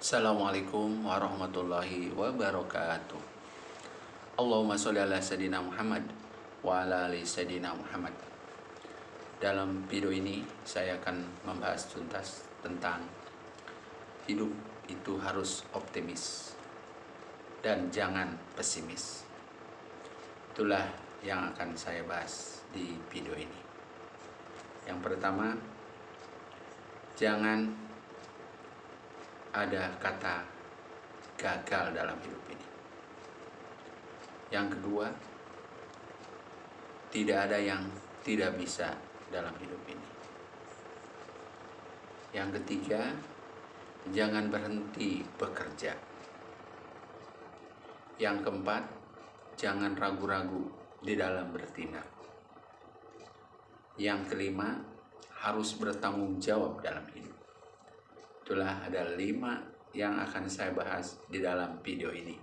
Assalamualaikum warahmatullahi wabarakatuh. Allahumma sholli ala Sayyidina Muhammad wa ala ali Sayyidina Muhammad. Dalam video ini saya akan membahas tuntas tentang hidup itu harus optimis dan jangan pesimis. Itulah yang akan saya bahas di video ini. Yang pertama, jangan ada kata gagal dalam hidup ini. Yang kedua, tidak ada yang tidak bisa dalam hidup ini. Yang ketiga, jangan berhenti bekerja. Yang keempat, jangan ragu-ragu di dalam bertindak. Yang kelima, harus bertanggung jawab dalam hidup. Itulah ada 5 yang akan saya bahas di dalam video ini.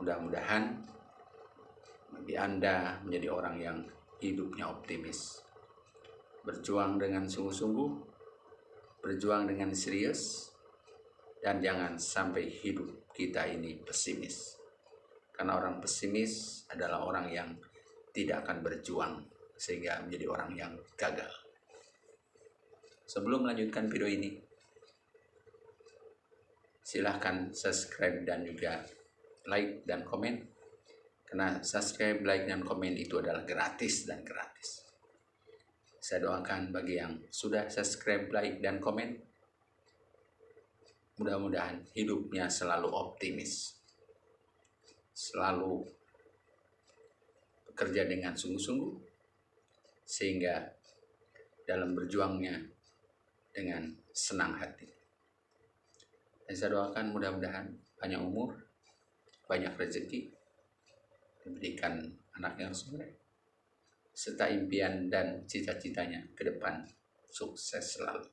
Mudah-mudahan bagi Anda menjadi orang yang hidupnya optimis, berjuang dengan sungguh-sungguh, berjuang dengan serius, dan jangan sampai hidup kita ini pesimis. Karena orang pesimis adalah orang yang tidak akan berjuang sehingga menjadi orang yang gagal. Sebelum melanjutkan video ini, silahkan subscribe dan juga like dan komen, karena subscribe, like, dan komen itu adalah gratis dan gratis. Saya doakan bagi yang sudah subscribe, like, dan komen, mudah-mudahan hidupnya selalu optimis, selalu bekerja dengan sungguh-sungguh, sehingga dalam berjuangnya dengan senang hati. Dan saya doakan mudah-mudahan banyak umur, banyak rezeki, diberikan anak yang soleh, serta impian dan cita-citanya ke depan sukses selalu.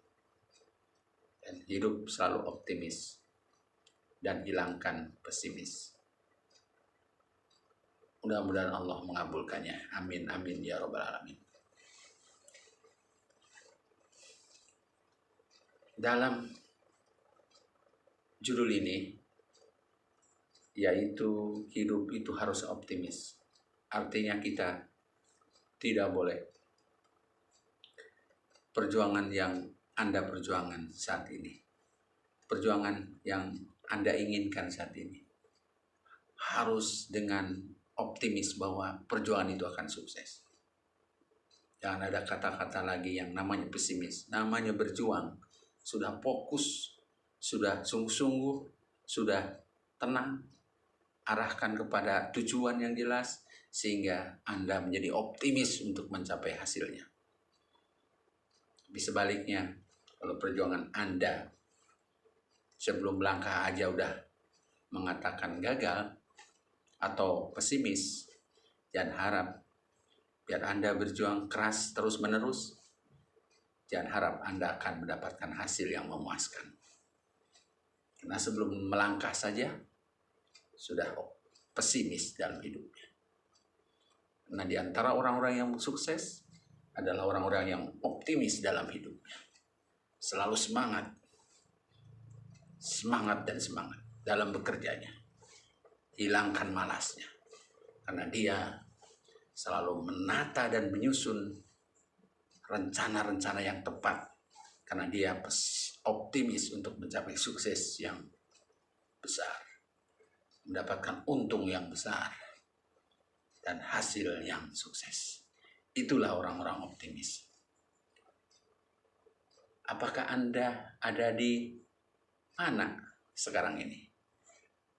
Dan hidup selalu optimis dan hilangkan pesimis. Mudah-mudahan Allah mengabulkannya. Amin, amin, ya Rabbal Alamin. Dalam judul ini, yaitu hidup itu harus optimis. Artinya kita tidak boleh perjuangan yang Anda perjuangan saat ini, perjuangan yang Anda inginkan saat ini, harus dengan optimis bahwa perjuangan itu akan sukses. Jangan ada kata-kata lagi yang namanya pesimis. Namanya berjuang, sudah fokus, sudah sungguh-sungguh, sudah tenang, arahkan kepada tujuan yang jelas, sehingga Anda menjadi optimis untuk mencapai hasilnya. Tapi sebaliknya, kalau perjuangan Anda sebelum melangkah aja udah mengatakan gagal atau pesimis, jangan harap biar Anda berjuang keras terus-menerus, jangan harap Anda akan mendapatkan hasil yang memuaskan. Karena sebelum melangkah saja sudah pesimis dalam hidupnya. Nah, di antara orang-orang yang sukses adalah orang-orang yang optimis dalam hidupnya. Selalu semangat dan semangat dalam bekerjanya. Hilangkan malasnya. Karena dia selalu menata dan menyusun rencana-rencana yang tepat. Karena dia optimis untuk mencapai sukses yang besar, mendapatkan untung yang besar, dan hasil yang sukses. Itulah orang-orang optimis. Apakah Anda ada di mana sekarang ini?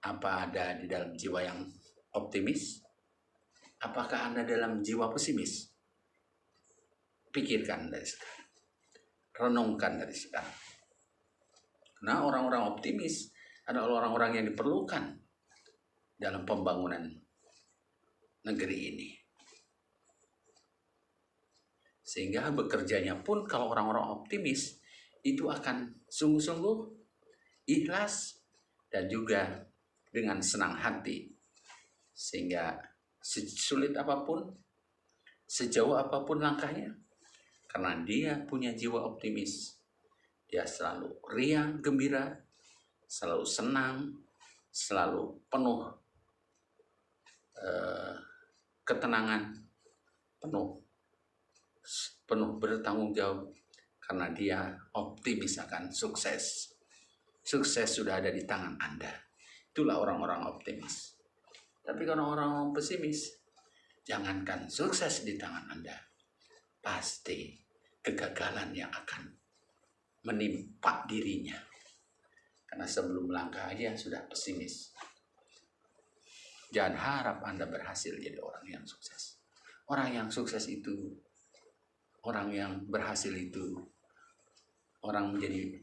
Apa ada di dalam jiwa yang optimis? Apakah Anda dalam jiwa pesimis? Pikirkan dari sekarang. Renungkan dari sekarang. Nah, orang-orang optimis adalah orang-orang yang diperlukan dalam pembangunan negeri ini. Sehingga bekerjanya pun kalau orang-orang optimis itu akan sungguh-sungguh, ikhlas, dan juga dengan senang hati. Sehingga sesulit apapun, sejauh apapun langkahnya, karena dia punya jiwa optimis, dia selalu riang, gembira, selalu senang, selalu penuh ketenangan, penuh bertanggung jawab, karena dia optimis akan sukses. Sukses sudah ada di tangan Anda. Itulah orang-orang optimis. Tapi kalau orang pesimis, jangankan sukses di tangan Anda, pasti kegagalan yang akan menimpa dirinya. Karena sebelum melangkah aja sudah pesimis. Jangan harap Anda berhasil jadi orang yang sukses. Orang yang sukses itu, orang yang berhasil itu, orang menjadi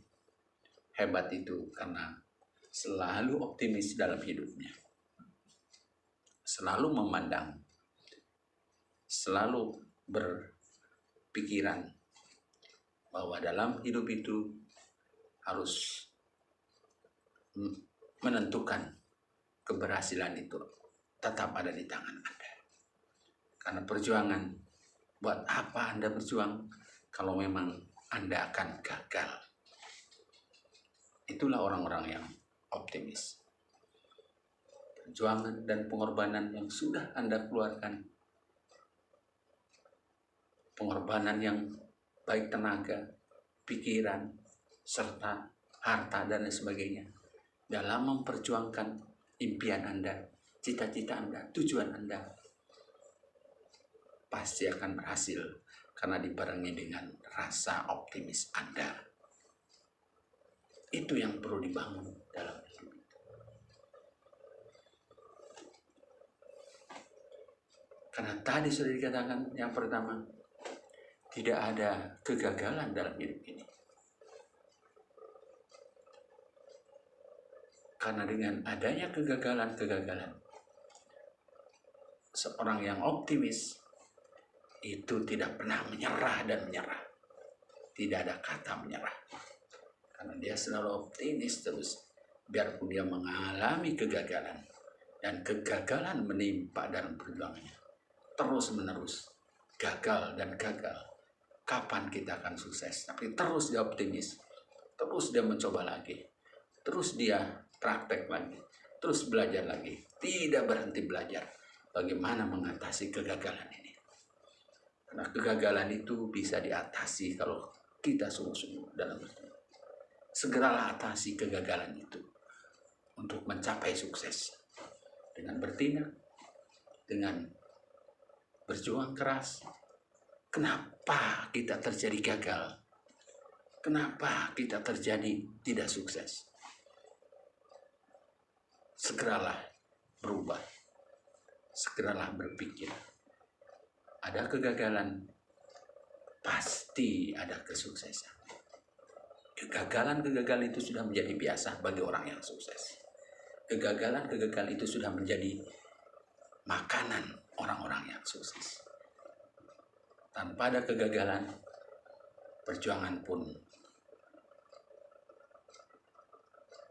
hebat itu karena selalu optimis dalam hidupnya. Selalu memandang, selalu berpikiran bahwa dalam hidup itu harus menentukan keberhasilan itu tetap ada di tangan Anda. Karena perjuangan, buat apa Anda berjuang kalau memang Anda akan gagal? Itulah orang-orang yang optimis. Perjuangan dan pengorbanan yang sudah Anda keluarkan, pengorbanan yang baik tenaga, pikiran, serta harta dan lain sebagainya, dalam memperjuangkan impian Anda, cita-cita Anda, tujuan Anda, pasti akan berhasil karena dibarengi dengan rasa optimis Anda. Itu yang perlu dibangun dalam hidup. Karena tadi sudah dikatakan yang pertama, tidak ada kegagalan dalam hidup ini. Karena dengan adanya kegagalan, seorang yang optimis itu tidak pernah menyerah dan menyerah. Tidak ada kata menyerah. Karena dia selalu optimis terus. Biarpun dia mengalami kegagalan. Dan kegagalan menimpa dalam perjuangannya. Terus menerus. Gagal dan gagal. Kapan kita akan sukses? Tapi terus dia optimis. Terus dia mencoba lagi. Terus dia praktek lagi. Terus belajar lagi. Tidak berhenti belajar. Bagaimana mengatasi kegagalan ini. Karena kegagalan itu bisa diatasi kalau kita sungguh-sungguh dalam berjuang. Segeralah atasi kegagalan itu untuk mencapai sukses. Dengan bertindak, dengan berjuang keras. Kenapa kita terjadi gagal? Kenapa kita terjadi tidak sukses? Segeralah berubah. Segeralah berpikir. Ada kegagalan, pasti ada kesuksesan. Kegagalan itu sudah menjadi biasa bagi orang yang sukses. Kegagalan itu sudah menjadi makanan orang-orang yang sukses. Tanpa ada kegagalan, perjuangan pun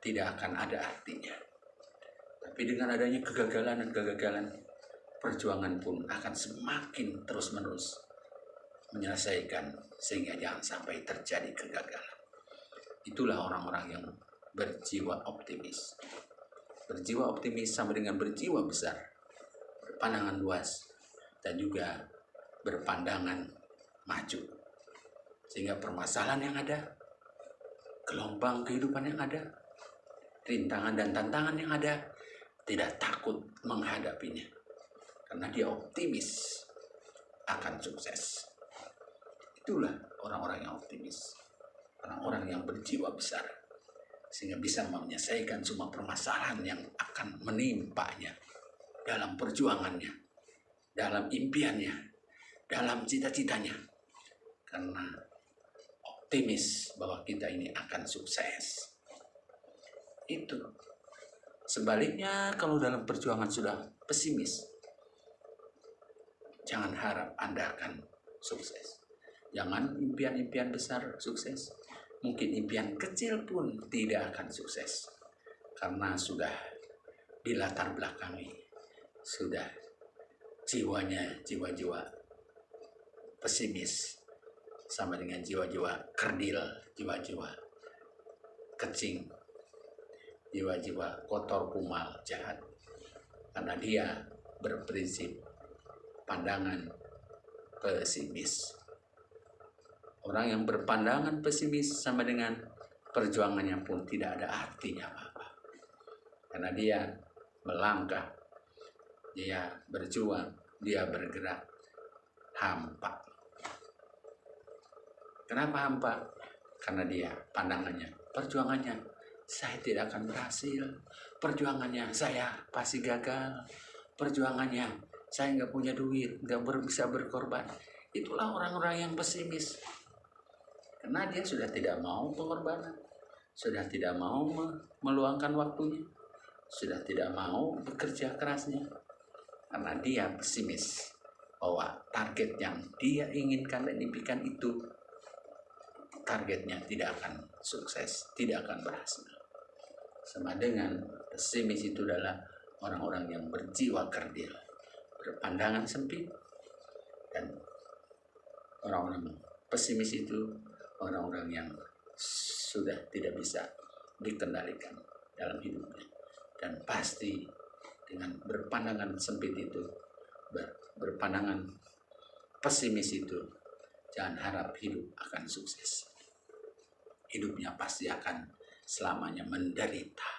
tidak akan ada artinya. Tapi dengan adanya kegagalan, perjuangan pun akan semakin terus-menerus menyelesaikan sehingga jangan sampai terjadi kegagalan. Itulah orang-orang yang berjiwa optimis. Berjiwa optimis sama dengan berjiwa besar, berpandangan luas, dan juga berpandangan maju. Sehingga permasalahan yang ada, gelombang kehidupan yang ada, rintangan dan tantangan yang ada, tidak takut menghadapinya. Karena dia optimis akan sukses. Itulah orang-orang yang optimis. Orang-orang yang berjiwa besar. Sehingga bisa menyelesaikan semua permasalahan yang akan menimpanya. Dalam perjuangannya. Dalam impiannya. Dalam cita-citanya. Karena optimis bahwa kita ini akan sukses. Itu. Sebaliknya kalau dalam perjuangan sudah pesimis, jangan harap Anda akan sukses. Jangan impian-impian besar sukses. Mungkin impian kecil pun tidak akan sukses. Karena sudah dilatar belakangi. Sudah jiwa-jiwa pesimis. Sama dengan jiwa-jiwa kerdil, jiwa-jiwa kecing. jiwa-jiwa kotor, kumal, jahat. Karena dia berprinsip pandangan pesimis. Orang yang berpandangan pesimis sama dengan perjuangannya pun tidak ada artinya apa-apa. Karena dia melangkah, dia berjuang, dia bergerak hampa. Kenapa hampa? Karena dia pandangannya, perjuangannya, saya tidak akan berhasil. Perjuangannya, saya pasti gagal. Perjuangannya, saya nggak punya duit, nggak bisa berkorban. Itulah orang-orang yang pesimis. Karena dia sudah tidak mau pengorbanan, sudah tidak mau meluangkan waktunya, sudah tidak mau bekerja kerasnya. Karena dia pesimis bahwa target yang dia inginkan dan impikan itu, targetnya tidak akan sukses, tidak akan berhasil. Sama dengan pesimis itu adalah orang-orang yang berjiwa kerdil, berpandangan sempit. Dan orang-orang pesimis itu orang-orang yang sudah tidak bisa dikendalikan dalam hidupnya. Dan pasti dengan berpandangan sempit itu, berpandangan pesimis itu, jangan harap hidup akan sukses. Hidupnya pasti akan selamanya menderita.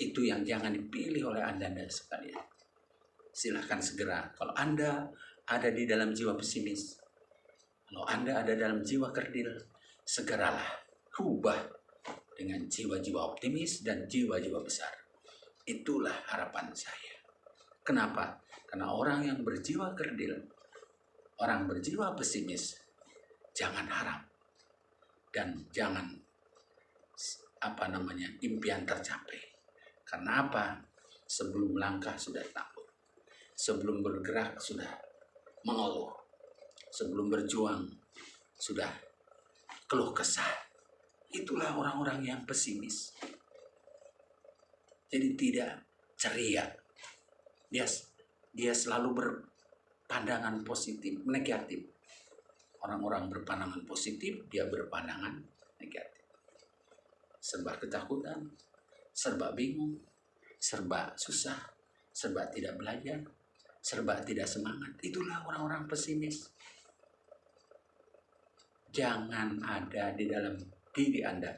Itu yang jangan dipilih oleh Anda sekalian. Silahkan segera, kalau Anda ada di dalam jiwa pesimis, kalau Anda ada dalam jiwa kerdil, segeralah rubah dengan jiwa-jiwa optimis dan jiwa-jiwa besar. Itulah harapan saya. Kenapa? Karena orang yang berjiwa kerdil, orang berjiwa pesimis, jangan harap dan jangan impian tercapai. Karena apa? Sebelum langkah sudah takut, sebelum bergerak sudah mengeluh, sebelum berjuang sudah keluh kesah. Itulah orang-orang yang pesimis. Jadi tidak ceria. Dia selalu berpandangan positif, negatif. Orang-orang berpandangan positif, dia berpandangan negatif. Serba ketakutan, serba bingung, serba susah, serba tidak belajar, serba tidak semangat. Itulah orang-orang pesimis. Jangan ada di dalam diri Anda,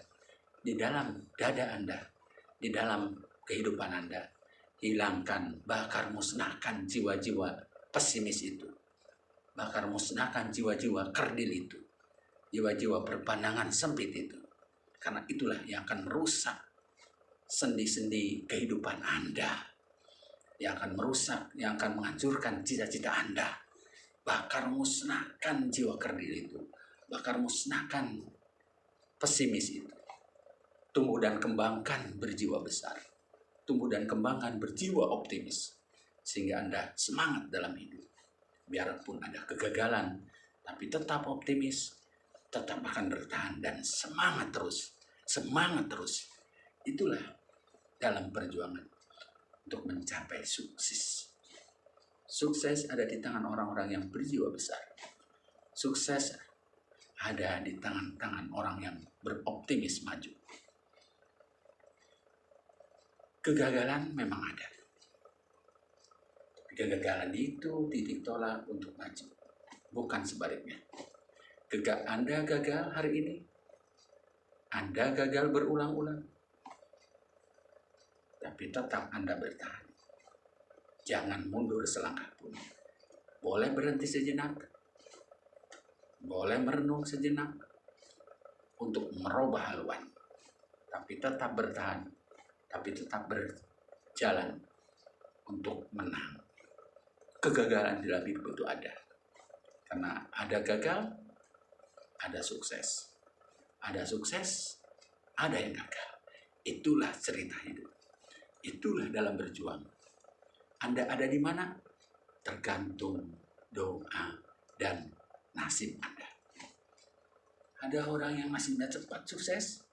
di dalam dada Anda, di dalam kehidupan Anda. Hilangkan, bakar musnahkan jiwa-jiwa pesimis itu. Bakar musnahkan jiwa-jiwa kerdil itu. Jiwa-jiwa berpandangan sempit itu. Karena itulah yang akan merusak sendi-sendi kehidupan Anda. Yang akan merusak, yang akan menghancurkan cita-cita Anda. Bakar musnahkan jiwa kerdil itu. Bakar musnahkan pesimis itu. Tumbuh dan kembangkan berjiwa besar. Tumbuh dan kembangkan berjiwa optimis. Sehingga Anda semangat dalam hidup. Biarpun ada kegagalan, tapi tetap optimis. Tetap akan bertahan dan semangat terus. Semangat terus. Itulah dalam perjuangan untuk mencapai sukses. Sukses ada di tangan orang-orang yang berjiwa besar. Sukses ada di tangan-tangan orang yang beroptimis maju. Kegagalan memang ada. Kegagalan itu titik tolak untuk maju. Bukan sebaliknya. Anda gagal hari ini. Anda gagal berulang-ulang. Tapi tetap Anda bertahan. Jangan mundur selangkah pun. Boleh berhenti sejenak. Boleh merenung sejenak. Untuk merubah haluan. Tapi tetap bertahan. Tapi tetap berjalan untuk menang. Kegagalan di dalam hidup itu ada. Karena ada gagal, ada sukses. Ada sukses, ada yang gagal. Itulah cerita hidup. Itulah dalam berjuang. Anda ada di mana? Tergantung doa dan nasib Anda. Ada orang yang masih cepat sukses.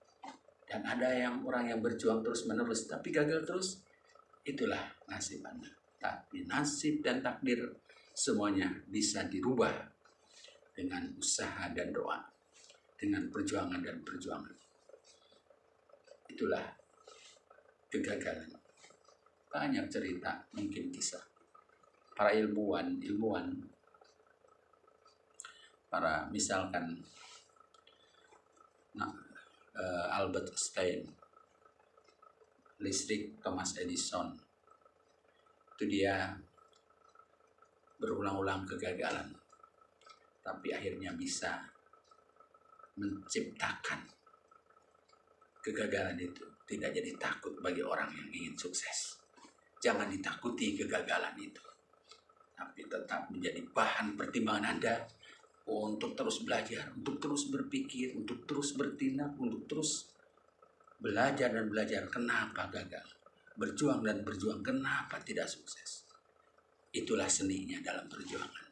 Dan ada orang yang berjuang terus-menerus tapi gagal terus. Itulah nasib Anda. Tapi nasib dan takdir semuanya bisa dirubah dengan usaha dan doa. Dengan perjuangan dan perjuangan. Itulah kegagalan. Banyak cerita, mungkin kisah para ilmuwan, para misalkan Albert Einstein, listrik Thomas Edison, itu dia berulang-ulang kegagalan, tapi akhirnya bisa menciptakan kegagalan itu. Tidak jadi takut bagi orang yang ingin sukses. Jangan ditakuti kegagalan itu, tapi tetap menjadi bahan pertimbangan Anda untuk terus belajar, untuk terus berpikir, untuk terus bertindak, untuk terus belajar dan belajar. Kenapa gagal? Berjuang dan berjuang, kenapa tidak sukses? Itulah seninya dalam perjuangan.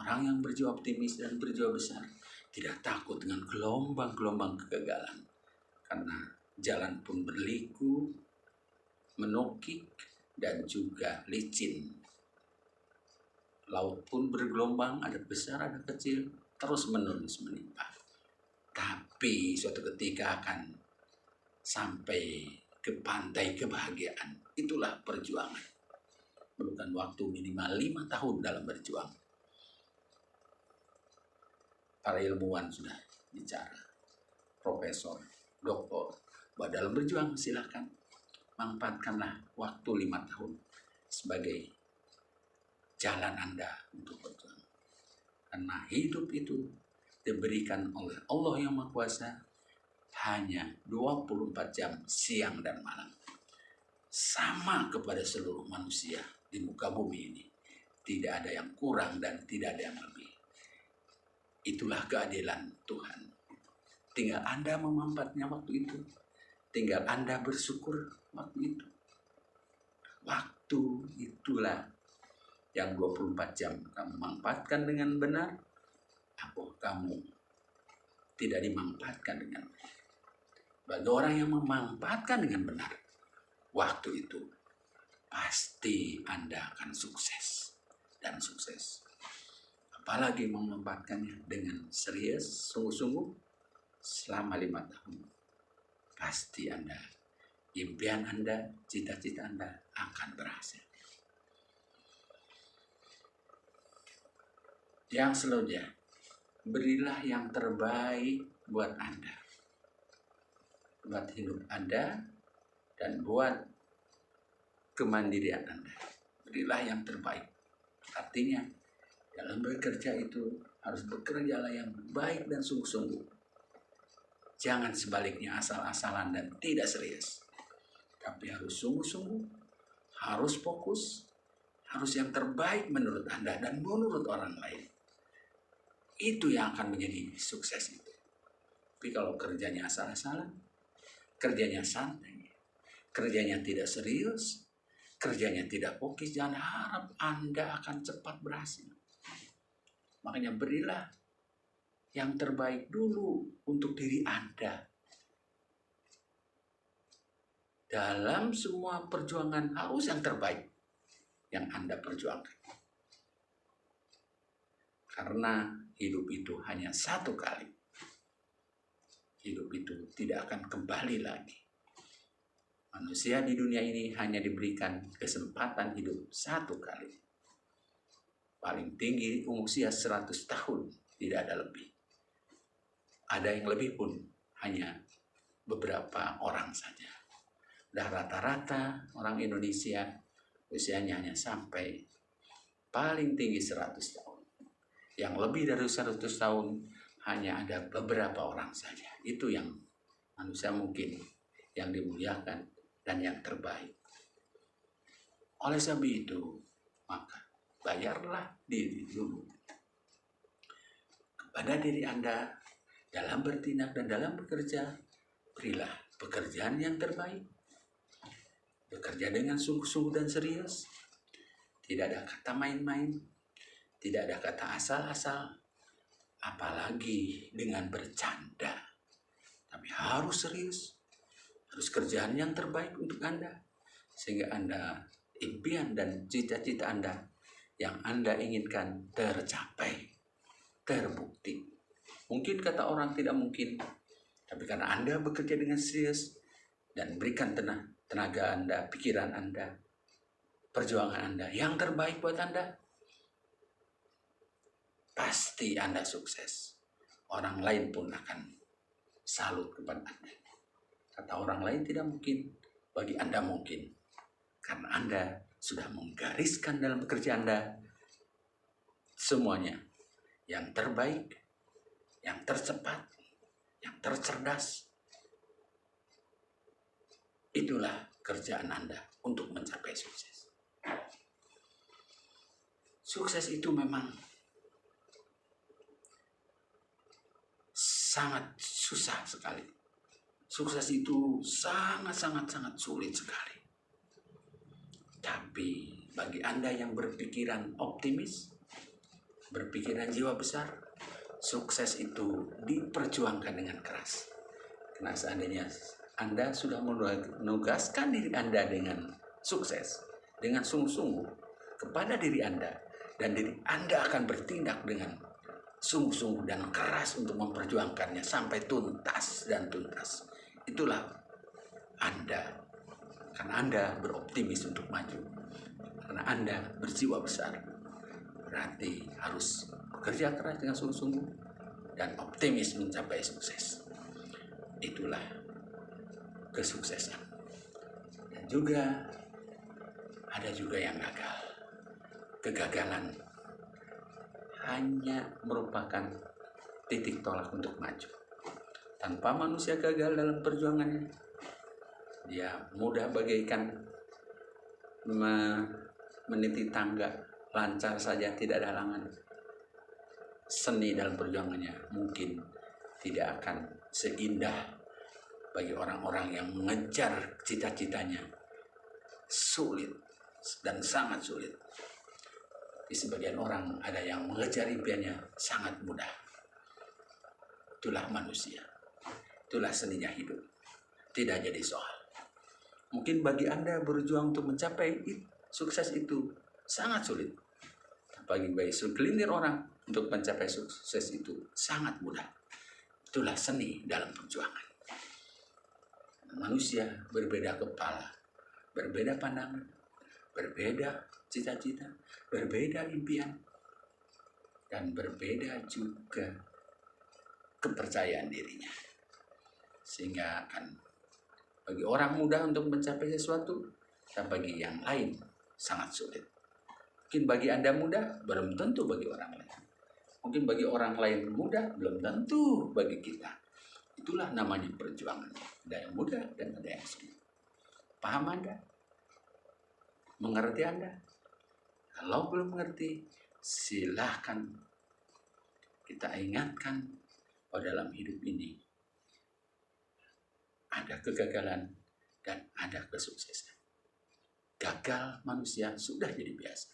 Orang yang berjiwa optimis dan berjiwa besar tidak takut dengan gelombang-gelombang kegagalan, karena jalan pun berliku, menukik, dan juga licin. Laut pun bergelombang, ada besar, ada kecil, terus menerus menimpa. Tapi suatu ketika akan sampai ke pantai kebahagiaan. Itulah perjuangan. Memerlukan waktu minimal 5 tahun dalam berjuang. Para ilmuwan sudah bicara, profesor, doktor, bahwa dalam berjuang silakan manfaatkanlah waktu 5 tahun sebagai jalan Anda untuk berjuang. Karena hidup itu diberikan oleh Allah yang Maha Kuasa hanya 24 jam siang dan malam. Sama kepada seluruh manusia di muka bumi ini. Tidak ada yang kurang dan tidak ada yang lebih. Itulah keadilan Tuhan. Tinggal Anda memanfaatnya waktu itu. Tinggal Anda bersyukur waktu itu. Waktu itulah yang 24 jam kamu manfaatkan dengan benar, atau kamu tidak dimanfaatkan dengan benar. Bagi orang yang memanfaatkan dengan benar waktu itu, pasti Anda akan sukses dan sukses. Apalagi memanfaatkannya dengan serius, sungguh-sungguh selama 5 tahun. Pasti Anda, impian Anda, cita-cita Anda akan berhasil. Yang selanjutnya, berilah yang terbaik buat Anda, buat hidup Anda, dan buat kemandirian Anda. Berilah yang terbaik. Artinya, dalam bekerja itu harus bekerjalah yang baik dan sungguh-sungguh. Jangan sebaliknya asal-asalan dan tidak serius. Tapi harus sungguh-sungguh, harus fokus, harus yang terbaik menurut Anda dan menurut orang lain. Itu yang akan menjadi sukses itu. Tapi kalau kerjanya asal-asalan, kerjanya santai, kerjanya tidak serius, kerjanya tidak fokus, jangan harap Anda akan cepat berhasil. Makanya berilah yang terbaik dulu untuk diri Anda. Dalam semua perjuangan harus yang terbaik yang Anda perjuangkan. Karena hidup itu hanya satu kali. Hidup itu tidak akan kembali lagi. Manusia di dunia ini hanya diberikan kesempatan hidup satu kali. Paling tinggi usia 100 tahun, tidak ada lebih. Ada yang lebih pun hanya beberapa orang saja. Dan rata-rata orang Indonesia usianya hanya sampai paling tinggi 100 tahun. Yang lebih dari 100 tahun hanya ada beberapa orang saja. Itu yang manusia mungkin yang dimuliakan dan yang terbaik. Oleh sebab itu, maka bayarlah diri dulu kepada diri Anda dalam bertindak dan dalam bekerja. Berilah pekerjaan yang terbaik. Bekerja dengan sungguh-sungguh dan serius. Tidak ada kata main-main. Tidak ada kata asal-asal. Apalagi dengan bercanda. Tapi harus serius. Harus kerjaan yang terbaik untuk Anda. Sehingga Anda, impian dan cita-cita Anda yang Anda inginkan tercapai, terbukti. Mungkin kata orang tidak mungkin, Tapi karena Anda bekerja dengan serius dan berikan tenaga Anda, pikiran Anda, perjuangan Anda, yang terbaik buat Anda, pasti Anda sukses. Orang lain pun akan salut kepada Anda. Kata orang lain tidak mungkin, bagi Anda mungkin. Karena Anda sudah menggariskan dalam pekerjaan Anda semuanya yang terbaik, yang tercepat, yang tercerdas. Itulah kerjaan Anda untuk mencapai sukses. Sukses itu memang sangat susah sekali. Sukses itu sangat sulit sekali. Tapi bagi Anda yang berpikiran optimis, berpikiran jiwa besar, sukses itu diperjuangkan dengan keras. Karena seandainya Anda sudah menugaskan diri Anda dengan sukses, dengan sungguh-sungguh kepada diri Anda, dan diri Anda akan bertindak dengan sungguh-sungguh dan keras untuk memperjuangkannya sampai tuntas dan tuntas. Itulah Anda, karena Anda beroptimis untuk maju, karena Anda berjiwa besar, berarti harus bekerja keras dengan sungguh-sungguh dan optimis mencapai sukses. Itulah kesuksesan. Dan juga ada juga yang gagal. Kegagalan hanya merupakan titik tolak untuk maju. Tanpa manusia gagal dalam perjuangannya, dia mudah bagaikan meniti tangga, lancar saja, tidak ada halangan. Seni dalam perjuangannya mungkin tidak akan seindah bagi orang-orang yang mengejar cita-citanya. Sulit dan sangat sulit. Di sebagian orang ada yang mengejar impiannya sangat mudah. Itulah manusia. Itulah seninya hidup. Tidak jadi soal. Mungkin bagi Anda berjuang untuk mencapai sukses itu sangat sulit. Bagi segelintir orang untuk mencapai sukses itu sangat mudah. Itulah seni dalam perjuangan. Manusia berbeda kepala, berbeda pandangan, berbeda cita-cita, berbeda impian, dan berbeda juga kepercayaan dirinya. Sehingga akan bagi orang mudah untuk mencapai sesuatu, dan bagi yang lain sangat sulit. Mungkin bagi Anda mudah, belum tentu bagi orang lain. Mungkin bagi orang lain mudah, belum tentu bagi kita. Itulah namanya perjuangan. Ada yang mudah dan ada yang sulit. Paham Anda? Mengerti Anda? Kalau belum mengerti, silahkan kita ingatkan bahwa dalam hidup ini ada kegagalan dan ada kesuksesan. Gagal manusia sudah jadi biasa.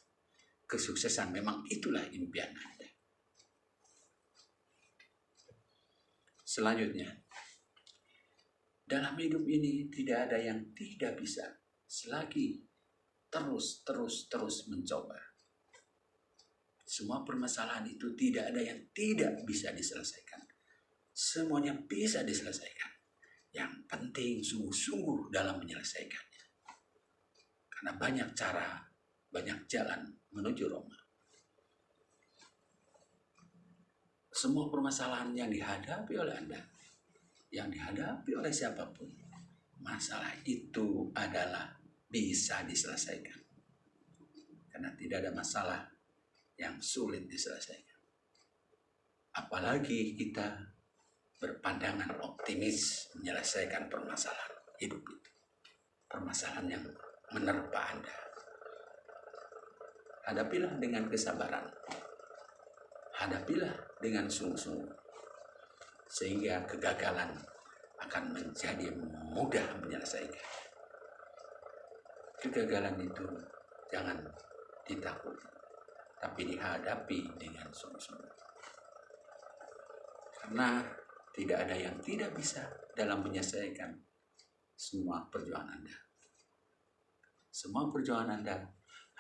Kesuksesan memang itulah impian Anda. Selanjutnya, dalam hidup ini tidak ada yang tidak bisa selagi terus mencoba. Semua permasalahan itu tidak ada yang tidak bisa diselesaikan. Semuanya bisa diselesaikan. Yang penting sungguh-sungguh dalam menyelesaikannya. Karena banyak cara, banyak jalan menuju Roma. Semua permasalahan yang dihadapi oleh Anda, yang dihadapi oleh siapapun, masalah itu adalah bisa diselesaikan. Karena tidak ada masalah yang sulit diselesaikan. Apalagi kita berpandangan optimis menyelesaikan permasalahan hidup itu. Permasalahan yang menerpa Anda. Hadapilah dengan kesabaran. Hadapilah dengan sungguh-sungguh. Sehingga kegagalan akan menjadi mudah menyelesaikan. Kegagalan itu jangan ditakuti, tapi dihadapi dengan sungguh-sungguh. Karena tidak ada yang tidak bisa dalam menyelesaikan semua perjuangan Anda. Semua perjuangan Anda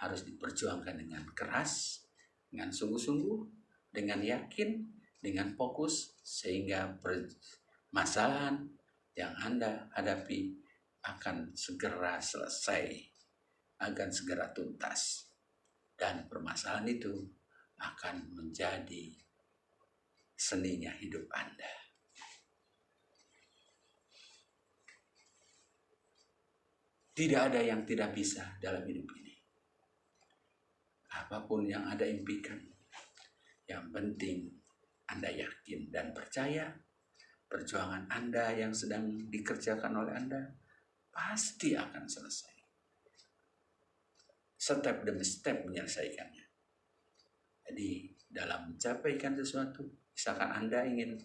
harus diperjuangkan dengan keras, dengan sungguh-sungguh, dengan yakin, dengan fokus, sehingga masalah yang Anda hadapi akan segera selesai, akan segera tuntas. Dan permasalahan itu akan menjadi seninya hidup Anda. Tidak ada yang tidak bisa dalam hidup ini. Apapun yang Anda impikan, yang penting Anda yakin dan percaya perjuangan Anda yang sedang dikerjakan oleh Anda pasti akan selesai. Step demi step menyelesaikannya. Jadi dalam mencapaikan sesuatu, misalkan Anda ingin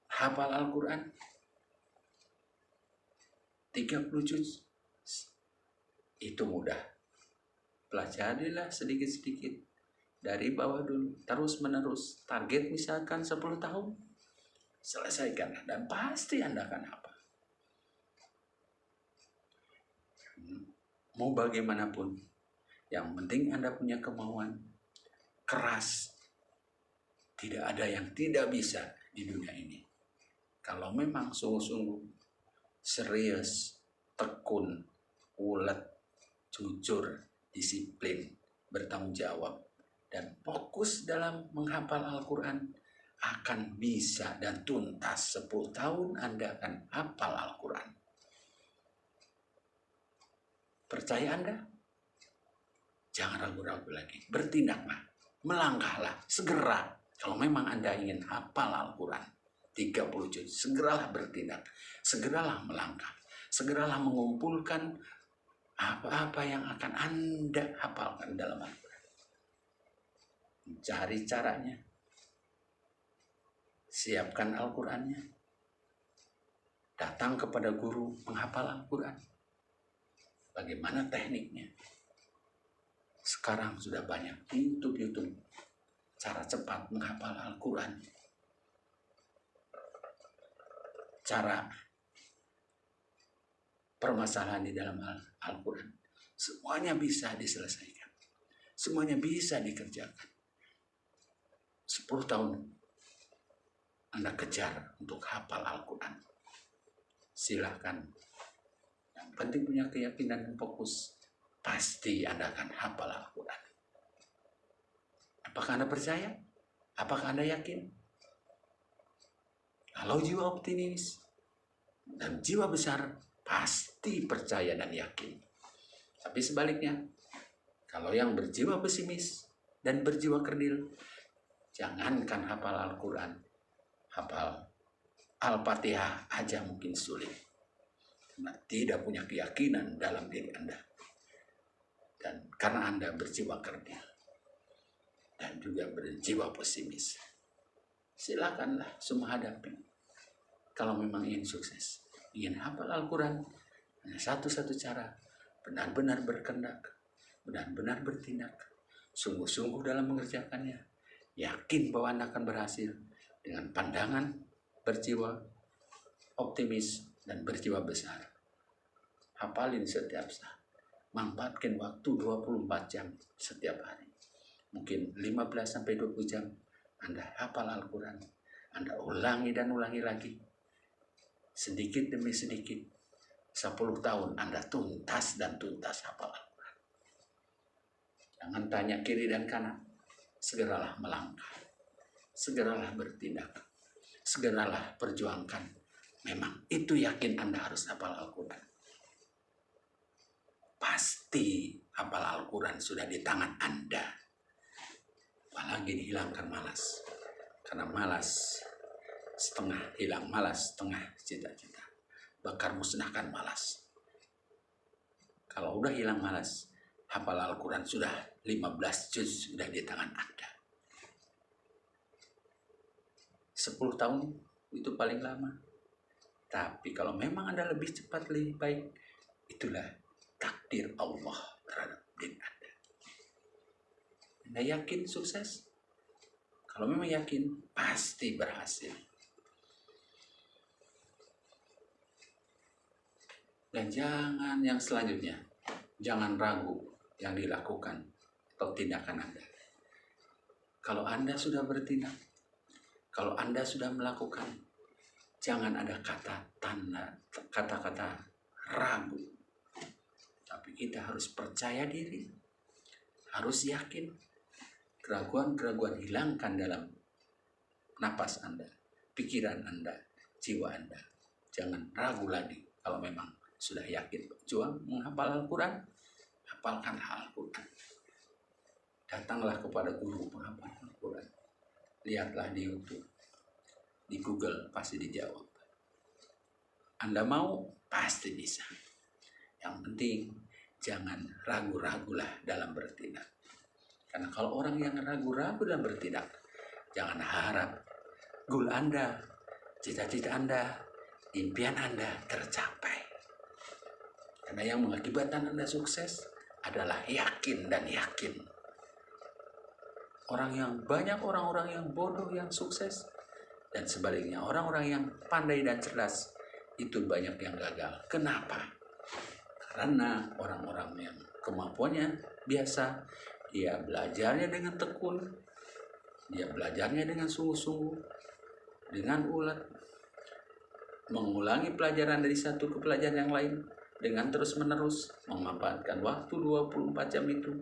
hafal Al-Quran 30 juz, itu mudah. Pelajarilah sedikit-sedikit dari bawah dulu, terus menerus. Target misalkan 10 tahun, selesaikan dan pasti Anda akan hafal. Mau bagaimanapun, yang penting Anda punya kemauan keras. Tidak ada yang tidak bisa di dunia ini. Kalau memang sungguh-sungguh serius, tekun, ulet, jujur, disiplin, bertanggung jawab, dan fokus dalam menghafal Al-Quran, akan bisa dan tuntas 10 tahun Anda akan hafal Al-Quran. Percaya Anda? Jangan ragu-ragu lagi. Bertindaklah, melangkahlah, segera. Kalau memang Anda ingin hafal Al-Quran 30 juz, segeralah bertindak, segeralah melangkah, segeralah mengumpulkan apa-apa yang akan Anda hafalkan dalam Al-Quran. Cari caranya, siapkan Al-Qurannya, datang kepada guru menghafal Al-Quran. Bagaimana tekniknya? Sekarang sudah banyak di YouTube cara cepat menghafal Al-Quran, cara permasalahan di dalam Al-Quran. Semuanya bisa diselesaikan, semuanya bisa dikerjakan. 10 tahun Anda kejar untuk hafal Al-Quran. Silahkan. Yang penting punya keyakinan dan fokus. Pasti Anda akan hafal Al-Quran. Apakah Anda percaya? Apakah Anda yakin? Kalau jiwa optimis dan jiwa besar, pasti percaya dan yakin. Tapi sebaliknya, kalau yang berjiwa pesimis dan berjiwa kerdil, jangankan hafal Al-Quran, hafal Al-Fatihah aja mungkin sulit. Karena tidak punya keyakinan dalam diri Anda. Dan karena Anda berjiwa kerdil dan juga berjiwa pesimis, silakanlah semua hadapi. Kalau memang ingin sukses, ingin hafal Al-Quran, hanya satu-satu cara, benar-benar berkehendak, benar-benar bertindak, sungguh-sungguh dalam mengerjakannya, yakin bahwa Anda akan berhasil dengan pandangan berjiwa optimis dan berjiwa besar. Hafalin setiap saat, manfaatkan waktu 24 jam setiap hari. Mungkin 15-20 jam Anda hafal Al-Quran, Anda ulangi dan ulangi lagi. Sedikit demi sedikit, 10 tahun Anda tuntas dan tuntas hafal Al-Quran. Jangan tanya kiri dan kanan, segeralah melangkah, segeralah bertindak, segeralah perjuangkan. Memang itu yakin Anda harus hafal Al-Quran. Pasti hafal Al-Quran sudah di tangan Anda. Apalagi dihilangkan malas. Karena malas setengah hilang, malas setengah cita-cita. Bakar musnahkan malas. Kalau udah hilang malas, hafal Al-Quran sudah 15 juz sudah di tangan Anda. 10 tahun itu paling lama. Tapi kalau memang Anda lebih cepat, lebih baik, itulah takdir Allah terhadap diri Anda. Anda yakin sukses? Kalau memang yakin, pasti berhasil. Dan jangan yang selanjutnya, jangan ragu yang dilakukan atau tindakan Anda. Kalau Anda sudah bertindak, kalau Anda sudah melakukan, Jangan ada kata-kata ragu. Tapi kita harus percaya diri, harus yakin. Keraguan-keraguan hilangkan dalam napas Anda, pikiran Anda, jiwa Anda. Jangan ragu lagi kalau memang sudah yakin. Berjuang menghafal Al-Quran, hafalkan Al-Quran. Datanglah kepada guru penghafal Al-Quran. Lihatlah di YouTube, di Google pasti dijawab. Anda mau, pasti bisa. Yang penting jangan ragu-ragulah dalam bertindak. Karena kalau orang yang ragu-ragu dalam bertindak, jangan harap goal Anda, cita-cita Anda, impian Anda tercapai. Karena yang mengakibatkan Anda sukses adalah yakin dan yakin. Banyak orang-orang yang bodoh yang sukses, dan sebaliknya orang-orang yang pandai dan cerdas itu banyak yang gagal. Kenapa? Karena orang-orang yang kemampuannya biasa, dia belajarnya dengan tekun, dia belajarnya dengan sungguh-sungguh, dengan ulet, mengulangi pelajaran dari satu ke pelajaran yang lain dengan terus-menerus, memanfaatkan waktu 24 jam itu,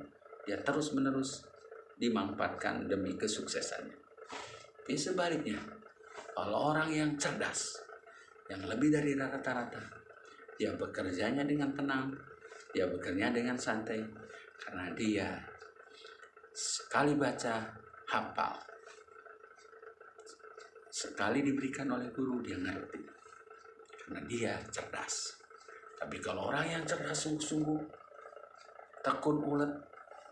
dia terus-menerus dimanfaatkan demi kesuksesannya. Tapi sebaliknya, kalau orang yang cerdas, yang lebih dari rata-rata, dia bekerjanya dengan tenang, dia bekerja dengan santai, karena dia sekali baca, hafal. Sekali diberikan oleh guru, dia ngerti. Karena dia cerdas. Tapi kalau orang yang cerdas sungguh-sungguh, tekun, ulet,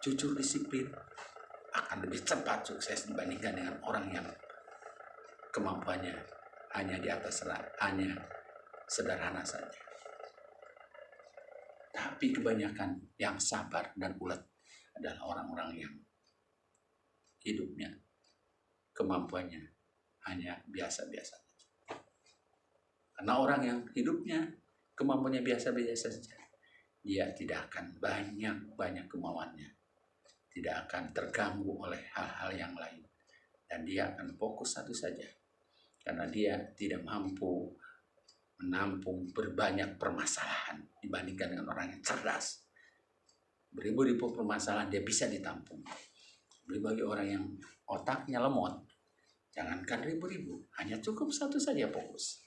jujur, disiplin, akan lebih cepat sukses dibandingkan dengan orang yang kemampuannya hanya di atas hanya sederhana saja. Tapi kebanyakan yang sabar dan ulet adalah orang-orang yang hidupnya, kemampuannya hanya biasa-biasa saja. Karena orang yang hidupnya, kemampuannya biasa-biasa saja, dia tidak akan banyak kemauannya, tidak akan terganggu oleh hal-hal yang lain, dan dia akan fokus satu saja, karena dia tidak mampu menampung berbanyak permasalahan dibandingkan dengan orang yang cerdas. Beribu-ribu permasalahan dia bisa ditampung. Bagi orang yang otaknya lemot, jangankan ribu-ribu, hanya cukup satu saja fokus.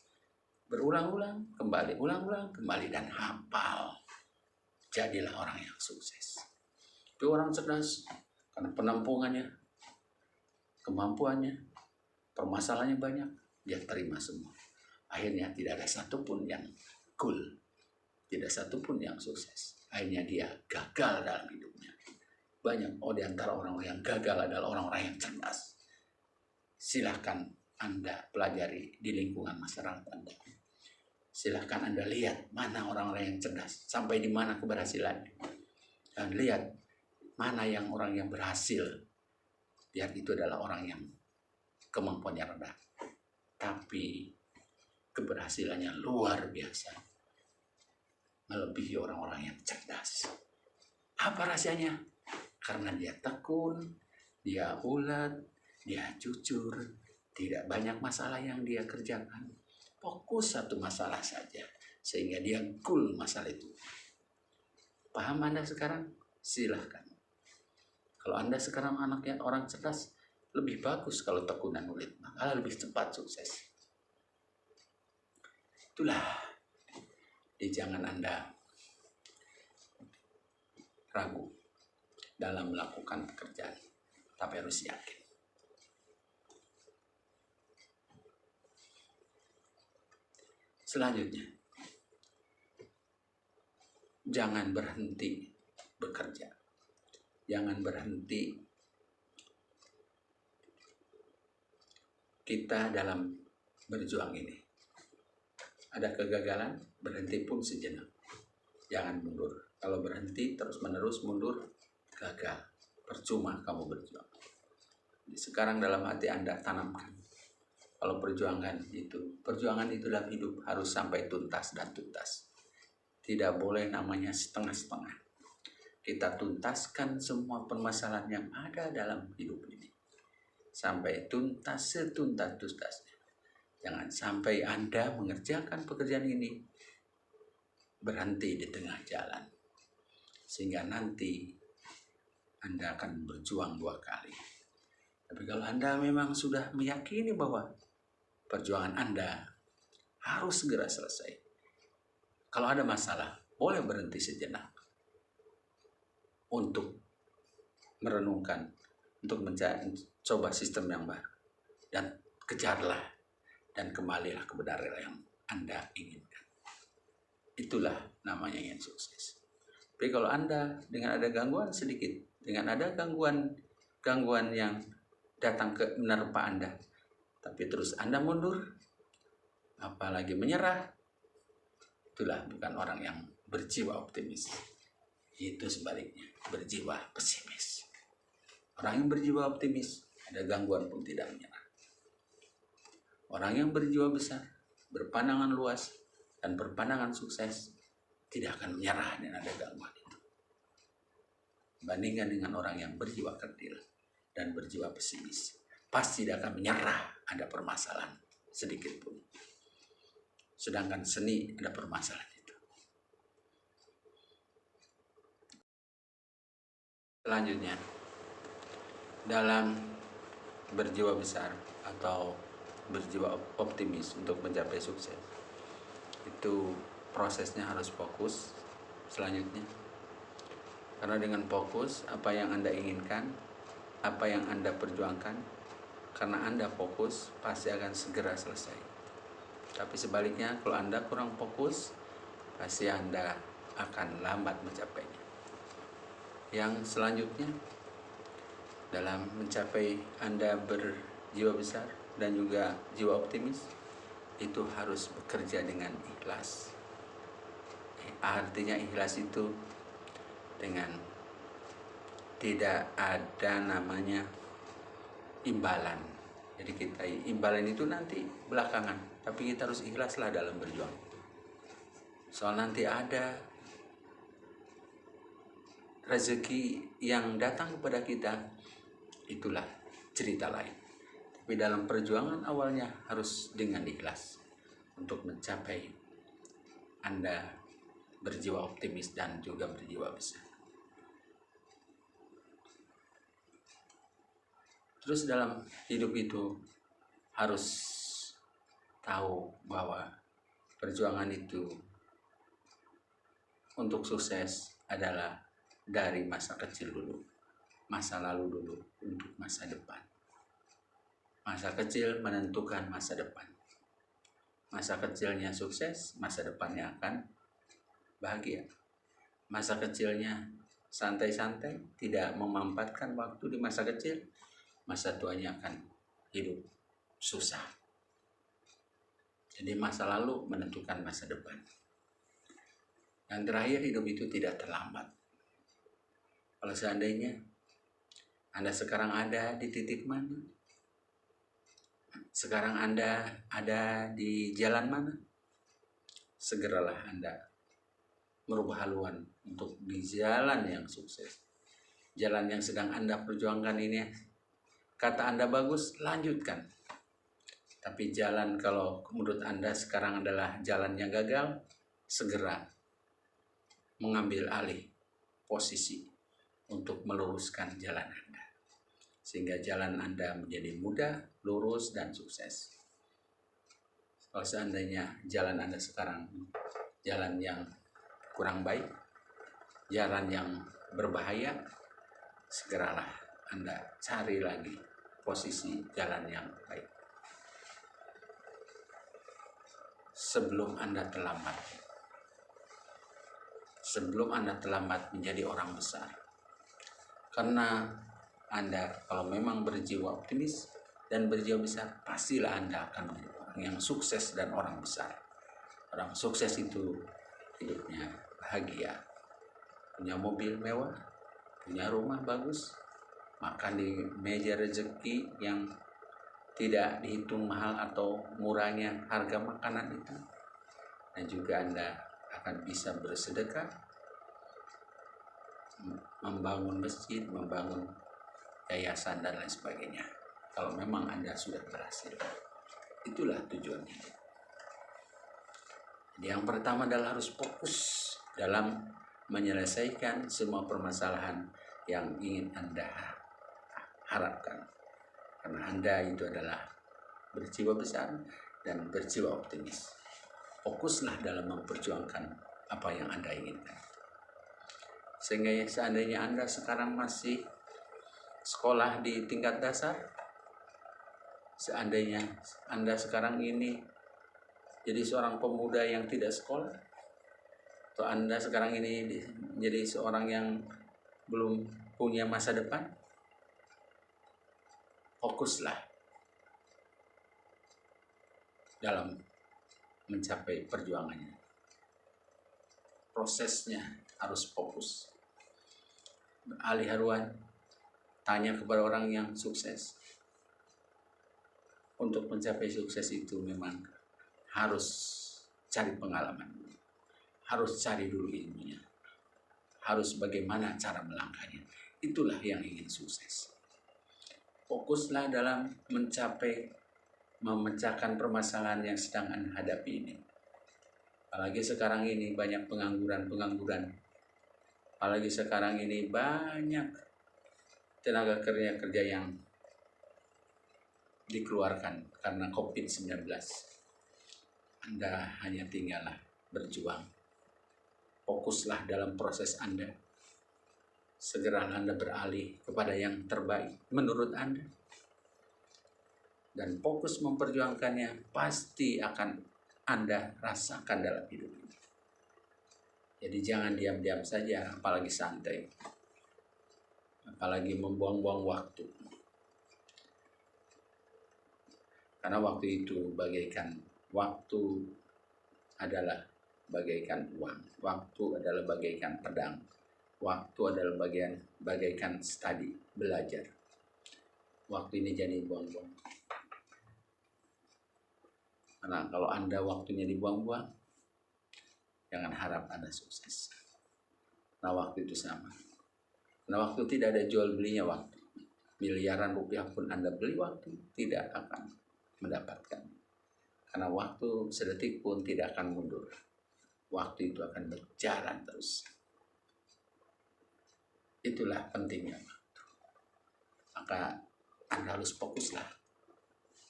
Berulang-ulang, kembali, ulang-ulang, kembali, dan hafal. Jadilah orang yang sukses. Itu orang cerdas, karena penampungannya, kemampuannya, permasalahannya banyak, dia terima semua. Akhirnya tidak ada satupun yang cool, tidak satupun yang sukses. Akhirnya dia gagal dalam hidupnya. Banyak di antara orang-orang yang gagal adalah orang-orang yang cerdas. Silahkan Anda pelajari di lingkungan masyarakat Anda. Silahkan Anda lihat mana orang-orang yang cerdas, sampai di mana keberhasilannya. Dan lihat mana yang orang yang berhasil. Lihat itu adalah orang yang kemampuannya rendah, tapi keberhasilannya luar biasa, melebihi orang-orang yang cerdas. Apa rahasianya? Karena dia tekun, dia ulet, dia jujur, tidak banyak masalah yang dia kerjakan. Fokus satu masalah saja, sehingga dia cool masalah itu. Paham Anda sekarang? Silahkan. Kalau Anda sekarang anaknya orang cerdas, lebih bagus kalau tekun dan ulet, malah lebih cepat sukses. Itulah, jangan Anda ragu dalam melakukan pekerjaan, tapi harus yakin. Selanjutnya, jangan berhenti bekerja, jangan berhenti kita dalam berjuang ini. Ada kegagalan, berhenti pun sejenak, jangan mundur. Kalau berhenti terus-menerus mundur, gagal, percuma kamu berjuang. Sekarang dalam hati Anda tanamkan, kalau perjuangan itu dalam hidup harus sampai tuntas dan tuntas. Tidak boleh namanya setengah-setengah. Kita tuntaskan semua permasalahan yang ada dalam hidup ini sampai tuntas, setuntas-tuntasnya. Jangan sampai Anda mengerjakan pekerjaan ini berhenti di tengah jalan, sehingga nanti Anda akan berjuang 2 kali. Tapi kalau Anda memang sudah meyakini bahwa perjuangan Anda harus segera selesai, kalau ada masalah, boleh berhenti sejenak untuk merenungkan, untuk mencoba sistem yang baru, dan kejarlah dan kembalilah kepada rel yang Anda inginkan. Itulah namanya yang sukses. Tapi kalau Anda dengan ada gangguan sedikit, dengan ada gangguan yang datang ke menerpa Anda, tapi terus Anda mundur, apalagi menyerah, itulah bukan orang yang berjiwa optimis. Itu sebaliknya, berjiwa pesimis. Orang yang berjiwa optimis, ada gangguan pun tidak menyerah. Orang yang berjiwa besar, berpandangan luas, dan berpandangan sukses, tidak akan menyerah dan ada gangguan itu. Bandingkan dengan orang yang berjiwa kerdil dan berjiwa pesimis, pasti tidak akan menyerah ada permasalahan sedikit pun. Sedangkan seni ada permasalahan itu. Selanjutnya, dalam berjiwa besar atau berjiwa optimis untuk mencapai sukses, itu prosesnya harus fokus. Selanjutnya, karena dengan fokus, apa yang Anda inginkan, apa yang Anda perjuangkan, karena Anda fokus, pasti akan segera selesai. Tapi sebaliknya, kalau Anda kurang fokus, pasti Anda akan lambat mencapainya. Yang selanjutnya, dalam mencapai Anda berjiwa besar dan juga jiwa optimis, itu harus bekerja dengan ikhlas. Artinya ikhlas itu dengan tidak ada namanya imbalan. Jadi kita imbalan itu nanti belakangan, tapi kita harus ikhlaslah dalam berjuang. Soal nanti ada rezeki yang datang kepada kita, itulah cerita lain. Tapi dalam perjuangan awalnya harus dengan ikhlas untuk mencapai Anda berjiwa optimis dan juga berjiwa besar. Terus dalam hidup itu harus tahu bahwa perjuangan itu untuk sukses adalah dari masa kecil dulu, masa lalu dulu, untuk masa depan. Masa kecil menentukan masa depan. Masa kecilnya sukses, masa depannya akan bahagia. Masa kecilnya santai-santai, tidak memanfaatkan waktu di masa kecil, masa tuanya akan hidup susah. Jadi masa lalu menentukan masa depan. Yang terakhir, hidup itu tidak terlambat. Kalau seandainya Anda sekarang ada di titik mana, sekarang Anda ada di jalan mana, segeralah Anda merubah haluan untuk di jalan yang sukses. Jalan yang sedang Anda perjuangkan ini, kata Anda bagus, lanjutkan. Tapi jalan kalau menurut Anda sekarang adalah jalan yang gagal, segera mengambil alih posisi untuk meluruskan jalan Anda, sehingga jalan Anda menjadi mudah, lurus, dan sukses. Kalau seandainya jalan Anda sekarang jalan yang kurang baik, jalan yang berbahaya, segeralah Anda cari lagi posisi jalan yang baik sebelum Anda terlambat. Sebelum Anda terlambat menjadi orang besar. Karena Anda kalau memang berjiwa optimis dan berjiwa besar, pastilah Anda akan menjadi orang yang sukses dan orang besar. Orang sukses itu hidupnya bahagia, punya mobil mewah, punya rumah bagus, makan di meja rezeki yang tidak dihitung mahal atau murahnya harga makanan itu. Dan juga Anda akan bisa bersedekah, membangun masjid, membangun yayasan, dan lain sebagainya. Kalau memang Anda sudah berhasil. Itulah tujuannya. Yang pertama adalah harus fokus dalam menyelesaikan semua permasalahan yang ingin Anda harapkan. Karena Anda itu adalah berjiwa besar dan berjiwa optimis. Fokuslah dalam memperjuangkan apa yang Anda inginkan. Sehingga seandainya Anda sekarang masih sekolah di tingkat dasar, seandainya Anda sekarang ini jadi seorang pemuda yang tidak sekolah, atau Anda sekarang ini jadi seorang yang belum punya masa depan, fokuslah dalam mencapai perjuangannya. Prosesnya harus fokus. Beralih haluan, tanya kepada orang yang sukses. Untuk mencapai sukses itu memang harus cari pengalaman, harus cari dulu ilmunya, harus bagaimana cara melangkahnya. Itulah yang ingin sukses. Fokuslah dalam memecahkan permasalahan yang sedang Anda hadapi ini. Apalagi sekarang ini banyak pengangguran. Apalagi sekarang ini banyak tenaga kerja yang dikeluarkan karena COVID-19. Anda hanya tinggallah berjuang. Fokuslah dalam proses Anda. Segera Anda beralih kepada yang terbaik menurut Anda. Dan fokus memperjuangkannya pasti akan Anda rasakan dalam hidup ini. Jadi jangan diam-diam saja, apalagi santai. Apalagi membuang-buang waktu. Karena waktu itu waktu adalah bagaikan uang. Waktu adalah bagaikan pedang. Waktu adalah bagaikan studi, belajar. Waktu ini jadi buang-buang. Karena kalau Anda waktunya dibuang-buang, jangan harap Anda sukses. Nah, waktu itu sama. Nah, waktu tidak ada jual belinya waktu. Miliaran rupiah pun Anda beli waktu, tidak akan mendapatkan. Karena waktu sedetik pun tidak akan mundur. Waktu itu akan berjalan terus. Itulah pentingnya waktu. Maka Anda harus fokuslah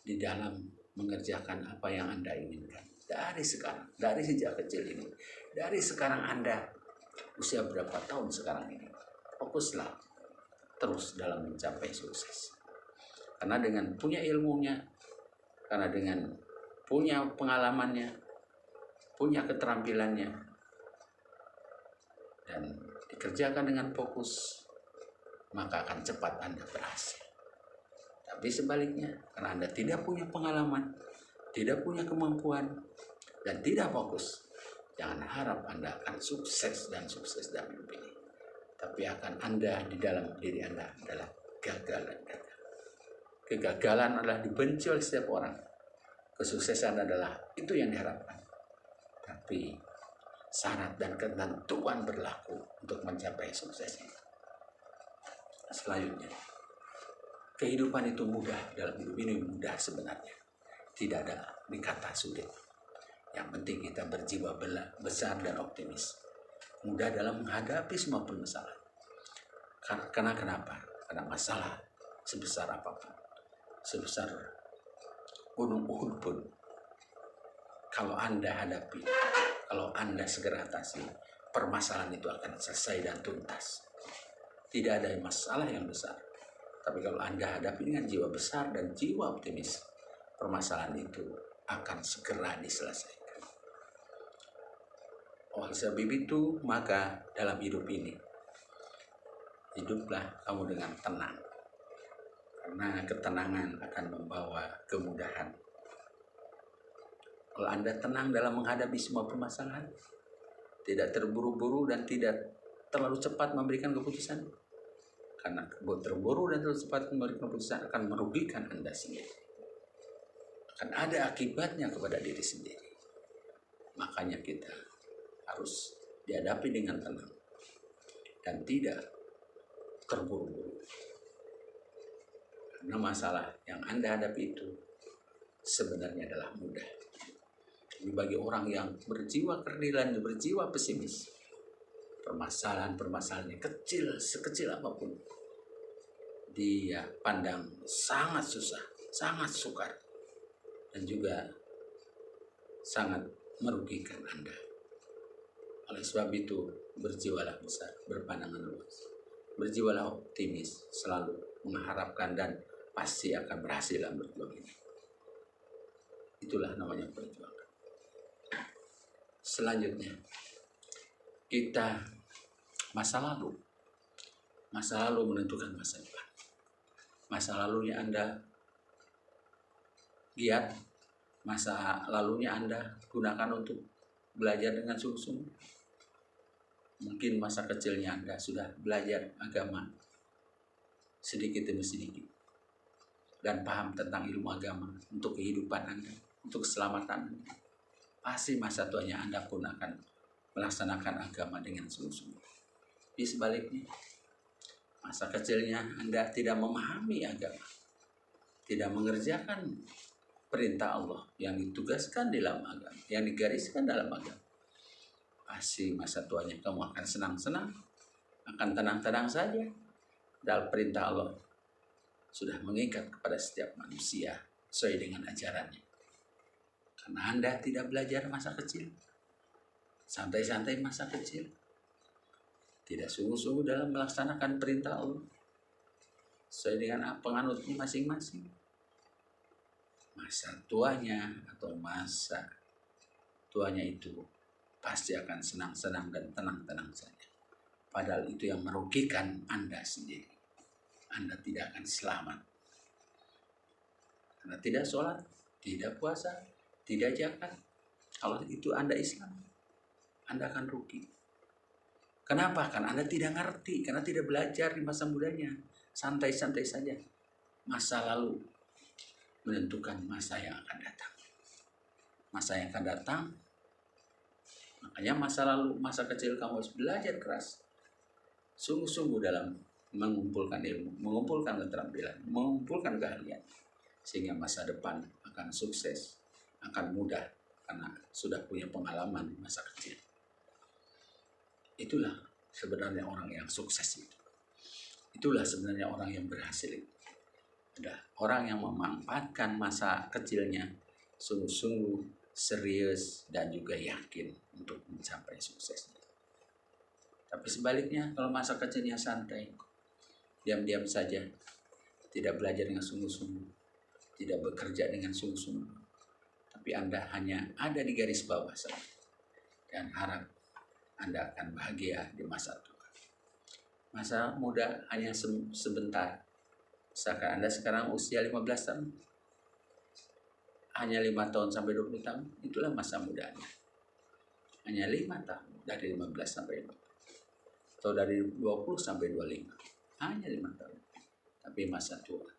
di dalam mengerjakan apa yang Anda inginkan. Dari sekarang, dari sejak kecil ini. Dari sekarang Anda usia berapa tahun sekarang ini. Fokuslah terus dalam mencapai sukses. Karena dengan punya ilmunya, karena dengan punya pengalamannya, punya keterampilannya, dan dikerjakan dengan fokus, maka akan cepat Anda berhasil. Tapi sebaliknya, karena Anda tidak punya pengalaman, tidak punya kemampuan, dan tidak fokus, jangan harap Anda akan sukses dalam hidup ini. Tapi akan Anda di dalam diri Anda adalah gagalan. Kegagalan adalah dibenci oleh setiap orang. Kesuksesan adalah itu yang diharapkan. Tapi syarat dan ketentuan berlaku untuk mencapai sukses ini. Selanjutnya, kehidupan itu mudah, dalam hidup ini mudah sebenarnya. Tidak ada kata sulit. Yang penting kita berjiwa besar dan optimis. Mudah dalam menghadapi semua permasalahan. Karena kenapa? Karena masalah sebesar apapun, sebesar gunung Uhud pun, kalau Anda hadapi, kalau Anda segera atasi, permasalahan itu akan selesai dan tuntas. Tidak ada masalah yang besar. Tapi kalau Anda hadapi dengan jiwa besar dan jiwa optimis, permasalahan itu akan segera diselesaikan. Oleh sebab itu, maka dalam hidup ini, hiduplah kamu dengan tenang. Karena ketenangan akan membawa kemudahan. Kalau Anda tenang dalam menghadapi semua permasalahan, tidak terburu-buru dan tidak terlalu cepat memberikan keputusan. Karena terburu dan terlalu cepat memberikan keputusan akan merugikan Anda sendiri. Akan ada akibatnya kepada diri sendiri. Makanya kita harus dihadapi dengan tenang dan tidak terburu-buru. Karena masalah yang Anda hadapi itu sebenarnya adalah mudah. Ini bagi orang yang berjiwa kerdilan, berjiwa pesimis, permasalahan-permasalahannya kecil, sekecil apapun, dia pandang sangat susah, sangat sukar, dan juga sangat merugikan Anda. Oleh sebab itu, berjiwalah besar, berpandangan luas, berjiwalah optimis, selalu mengharapkan dan pasti akan berhasil dalam berjuang ini. Itulah namanya perjuangan. Selanjutnya, kita masa lalu menentukan masa depan. Masa lalunya Anda giat, masa lalunya Anda gunakan untuk belajar dengan sungguh-sungguh. Mungkin masa kecilnya Anda sudah belajar agama sedikit demi sedikit dan paham tentang ilmu agama untuk kehidupan Anda, untuk keselamatan Anda. Pasti masa tuanya Anda pun akan melaksanakan agama dengan sungguh-sungguh. Di sebaliknya, masa kecilnya Anda tidak memahami agama, tidak mengerjakan perintah Allah yang ditugaskan dalam agama, yang digariskan dalam agama. Pasti masa tuanya kamu akan senang-senang, akan tenang-tenang saja. Dalam perintah Allah sudah mengikat kepada setiap manusia sesuai dengan ajarannya. Karena Anda tidak belajar masa kecil, santai-santai masa kecil, tidak sungguh-sungguh dalam melaksanakan perintah Allah sesuai dengan penganutnya masing-masing. Masa tuanya atau masa tuanya itu pasti akan senang-senang dan tenang-tenang saja. Padahal itu yang merugikan Anda sendiri. Anda tidak akan selamat. Karena tidak sholat, tidak puasa, tidak zakat. Kalau itu Anda Islam, Anda akan rugi. Kenapa? Karena Anda tidak ngerti, karena tidak belajar di masa mudanya. Santai-santai saja. Masa lalu menentukan masa yang akan datang. Masa yang akan datang, makanya masa lalu, masa kecil kamu harus belajar keras. Sungguh-sungguh dalam mengumpulkan ilmu, mengumpulkan keterampilan, mengumpulkan keahlian. Sehingga masa depan akan sukses, akan mudah, karena sudah punya pengalaman di masa kecil. Itulah sebenarnya orang yang sukses itu. Itulah sebenarnya orang yang berhasil itu. Ada orang yang memanfaatkan masa kecilnya sungguh-sungguh, serius, dan juga yakin untuk mencapai suksesnya. Tapi sebaliknya, kalau masa kecilnya santai, diam-diam saja, tidak belajar dengan sungguh-sungguh, tidak bekerja dengan sungguh-sungguh, tapi Anda hanya ada di garis bawah saja, dan harap Anda akan bahagia di masa tua. Masa muda hanya sebentar. Misalkan Anda sekarang usia 15 tahun, hanya 5 tahun sampai 20 tahun, itulah masa mudanya. Hanya 5 tahun, dari 15 sampai 20. Atau dari 20 sampai 25, hanya 5 tahun. Tapi masa tua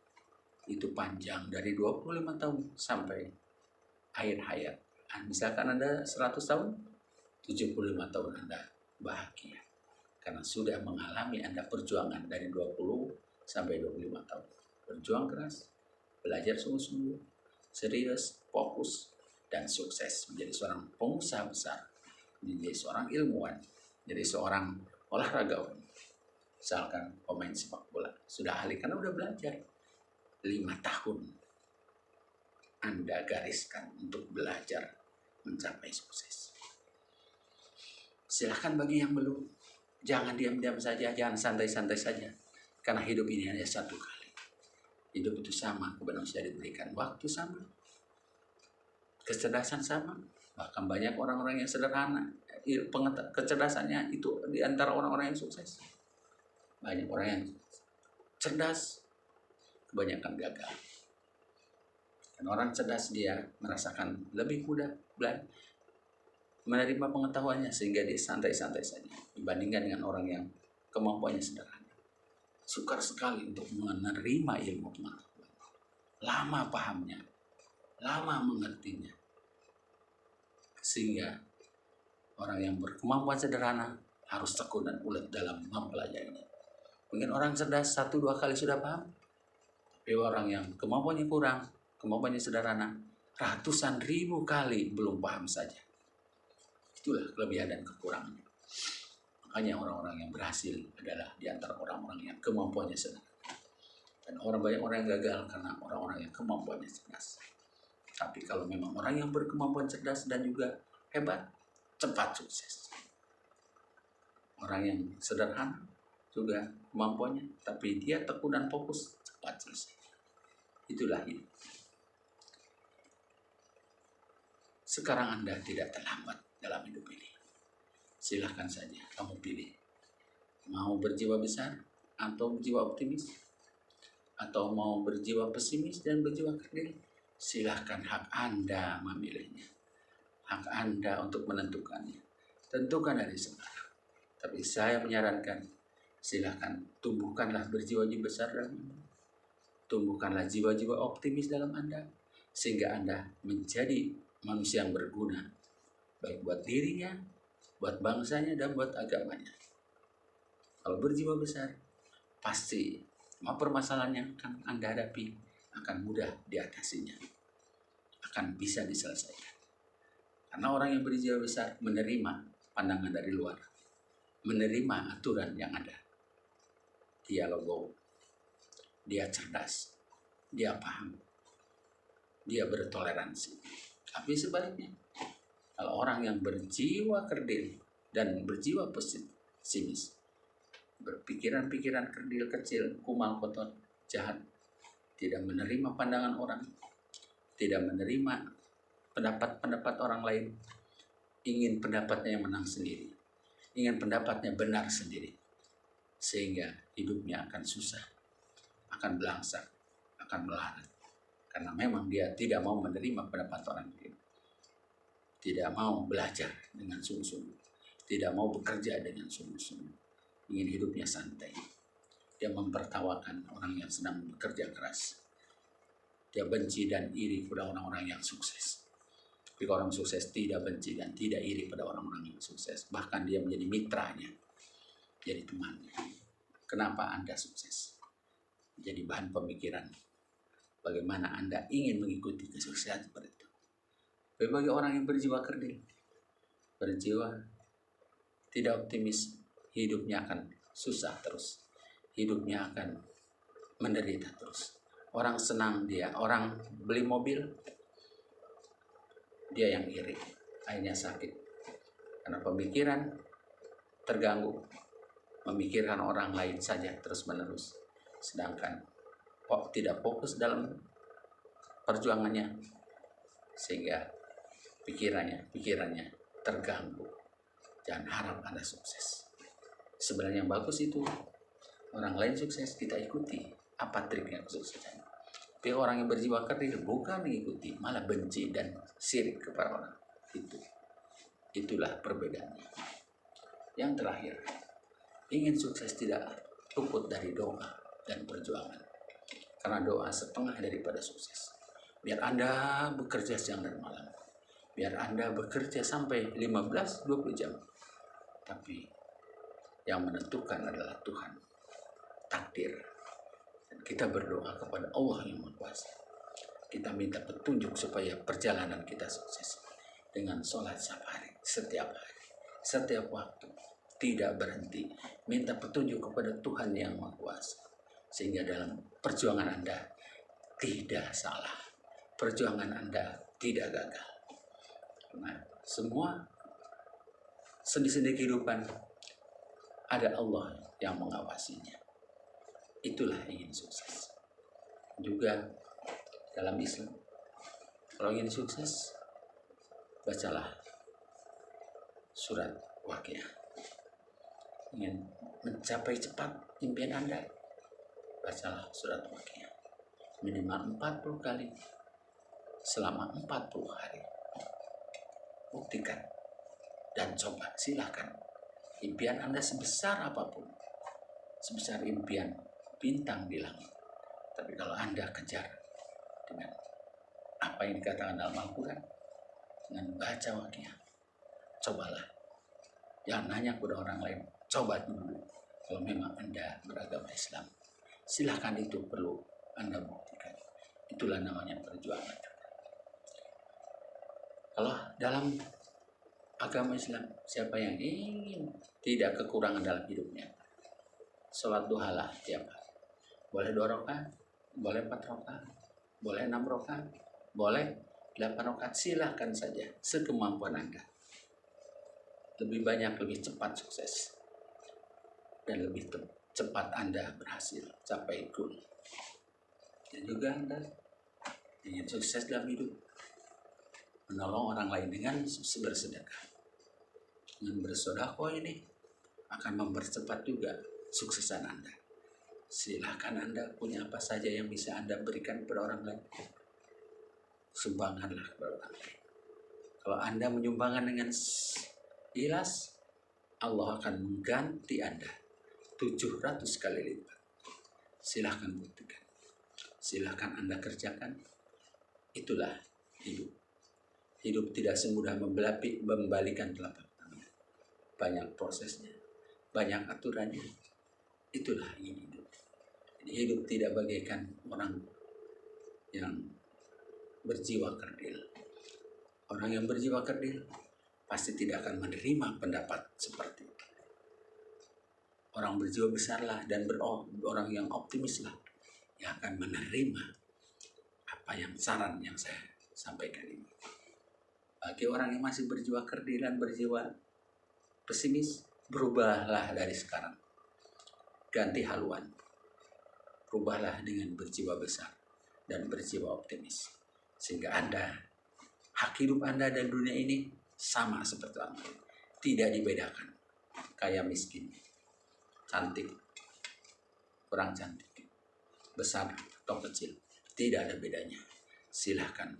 itu panjang, dari 25 tahun sampai akhir hayat. Misalkan Anda 100 tahun, 75 tahun Anda bahagia. Karena sudah mengalami Anda perjuangan dari 20 sampai 25 tahun. Berjuang keras, belajar sungguh-sungguh, serius, fokus, dan sukses. Menjadi seorang pengusaha besar, menjadi seorang ilmuwan, menjadi seorang olahragawan. Misalkan pemain sepak bola, sudah ahli karena udah belajar. 5 tahun Anda gariskan untuk belajar mencapai sukses. Silahkan bagi yang belum, jangan diam-diam saja, jangan santai-santai saja. Karena hidup ini hanya satu kali. Hidup itu sama, kepada manusia diberikan waktu sama, kecerdasan sama. Bahkan banyak orang-orang yang sederhana, kecerdasannya itu di antara orang-orang yang sukses. Banyak orang yang cerdas, kebanyakan gagal. Dan orang cerdas dia merasakan lebih mudah menerima pengetahuannya, sehingga dia santai-santai saja dibandingkan dengan orang yang kemampuannya sederhana. Sukar sekali untuk menerima ilmu pengetahuan. Lama pahamnya, lama mengertinya. Sehingga orang yang berkemampuan sederhana harus tekun dan ulet dalam mempelajarinya. Mungkin orang cerdas 1-2 kali sudah paham. Tapi orang yang kemampuannya kurang, kemampuannya sederhana, ratusan ribu kali belum paham saja. Itulah kelebihan dan kekurangannya. Makanya orang-orang yang berhasil adalah di antara orang-orang yang kemampuannya sederhana. Dan banyak orang yang gagal karena orang-orang yang kemampuannya cerdas. Tapi kalau memang orang yang berkemampuan cerdas dan juga hebat, cepat sukses. Orang yang sederhana juga kemampuannya, tapi dia tekun dan fokus, cepat selesai. Itulah hidup. Sekarang Anda tidak terlambat dalam hidup ini. Silahkan saja kamu pilih. Mau berjiwa besar atau berjiwa optimis? Atau mau berjiwa pesimis dan berjiwa kerdil? Silahkan, hak Anda memilihnya. Hak Anda untuk menentukannya. Tentukan dari sekarang. Tapi saya menyarankan, silahkan tumbuhkanlah berjiwa-jiwa besar dalam Anda. Tumbuhkanlah jiwa-jiwa optimis dalam Anda. Sehingga Anda menjadi manusia yang berguna. Baik buat dirinya, buat bangsanya, dan buat agamanya. Kalau berjiwa besar, pasti semua permasalahan yang akan Anda hadapi akan mudah diatasinya. Akan bisa diselesaikan. Karena orang yang berjiwa besar menerima pandangan dari luar. Menerima aturan yang ada. Dia logo. Dia cerdas. Dia paham. Dia bertoleransi. Tapi sebaliknya, kalau orang yang berjiwa kerdil dan berjiwa pesimis, berpikiran-pikiran kerdil kecil, kumal, kotor, jahat, tidak menerima pandangan orang, tidak menerima pendapat-pendapat orang lain, ingin pendapatnya yang menang sendiri, ingin pendapatnya benar sendiri, sehingga hidupnya akan susah, akan belangsak, akan melarat, karena memang dia tidak mau menerima pendapat orang lain, tidak mau belajar dengan sungguh-sungguh, tidak mau bekerja dengan sungguh-sungguh, ingin hidupnya santai. Dia mempertawakan orang yang sedang bekerja keras. Dia benci dan iri pada orang-orang yang sukses. Tapi orang sukses tidak benci dan tidak iri pada orang-orang yang sukses. Bahkan dia menjadi mitranya, jadi temannya. Kenapa Anda sukses? Jadi bahan pemikiran. Bagaimana Anda ingin mengikuti kesuksesan seperti itu. Tapi bagi orang yang berjiwa kerdil, berjiwa tidak optimis, hidupnya akan susah terus. Hidupnya akan menderita terus. Orang senang dia, orang beli mobil, dia yang iri, akhirnya sakit. Karena pemikiran terganggu, memikirkan orang lain saja terus menerus. Sedangkan kok tidak fokus dalam perjuangannya, sehingga pikirannya terganggu. Jangan harap Anda sukses. Sebenarnya yang bagus itu orang lain sukses, kita ikuti apa triknya kesuksesan. Tapi orang yang berjiwa kerdil bukan mengikuti, malah benci dan sirik kepada orang. Itulah perbedaannya. Yang terakhir, ingin sukses tidak luput dari doa dan perjuangan. Karena doa setengah daripada sukses. Biar Anda bekerja siang dan malam. Biar Anda bekerja sampai 15-20 jam. Tapi yang menentukan adalah Tuhan. Takdir. Dan kita berdoa kepada Allah yang Maha Kuasa. Kita minta petunjuk supaya perjalanan kita sukses. Dengan sholat setiap hari, setiap waktu, tidak berhenti. Minta petunjuk kepada Tuhan yang Maha Kuasa. Sehingga dalam perjuangan Anda tidak salah. Perjuangan Anda tidak gagal. Nah, semua sendi-sendi kehidupan ada Allah yang mengawasinya. Itulah ingin sukses. Juga dalam Islam, kalau ingin sukses, bacalah surat Waqiah. Ingin mencapai cepat impian Anda, bacalah surat Waqiah. Minimal 40 kali selama 40 hari. Buktikan dan coba, silakan. Impian Anda sebesar apapun, sebesar impian bintang di langit. Tapi kalau Anda kejar dengan apa yang dikatakan dalam Al-Quran, dengan baca Waqiah, cobalah. Jangan nanya kepada orang lain, coba dulu. Kalau memang Anda beragama Islam, silakan, itu perlu Anda buktikan. Itulah namanya perjuangan. Kalau dalam agama Islam, siapa yang ingin tidak kekurangan dalam hidupnya, sholat duha lah tiap hari. Boleh 2 rakaat, boleh 4 rakaat, boleh 6 rakaat, boleh 8 rakaat, silahkan saja sekemampuan Anda. Lebih banyak, lebih cepat sukses, dan lebih cepat Anda berhasil capai goal. Dan juga Anda ingin sukses dalam hidup, menolong orang lain dengan bersedekah, dengan bersedekah ini akan mempercepat juga suksesan Anda. Silahkan Anda punya apa saja yang bisa Anda berikan kepada orang lain, sumbangkanlah kepada orang lain. Kalau Anda menyumbangkan dengan ikhlas, Allah akan mengganti Anda 700 kali lipat. Silahkan buktikan, silahkan Anda kerjakan. Itulah hidup. Hidup tidak semudah membalikan telapak tangan. Banyak prosesnya, banyak aturannya. Itulah hidup. Hidup tidak bagaikan orang yang berjiwa kerdil. Orang yang berjiwa kerdil pasti tidak akan menerima pendapat seperti itu. Orang berjiwa besarlah dan orang yang optimislah yang akan menerima apa yang saran yang saya sampaikan ini. Bagi orang yang masih berjiwa kerdil dan berjiwa pesimis, berubahlah dari sekarang. Ganti haluan. Berubahlah dengan berjiwa besar dan berjiwa optimis. Sehingga Anda, hak hidup Anda dan dunia ini sama seperti orang lain. Tidak dibedakan. Kaya miskin, cantik, kurang cantik, besar atau kecil, tidak ada bedanya. Silahkan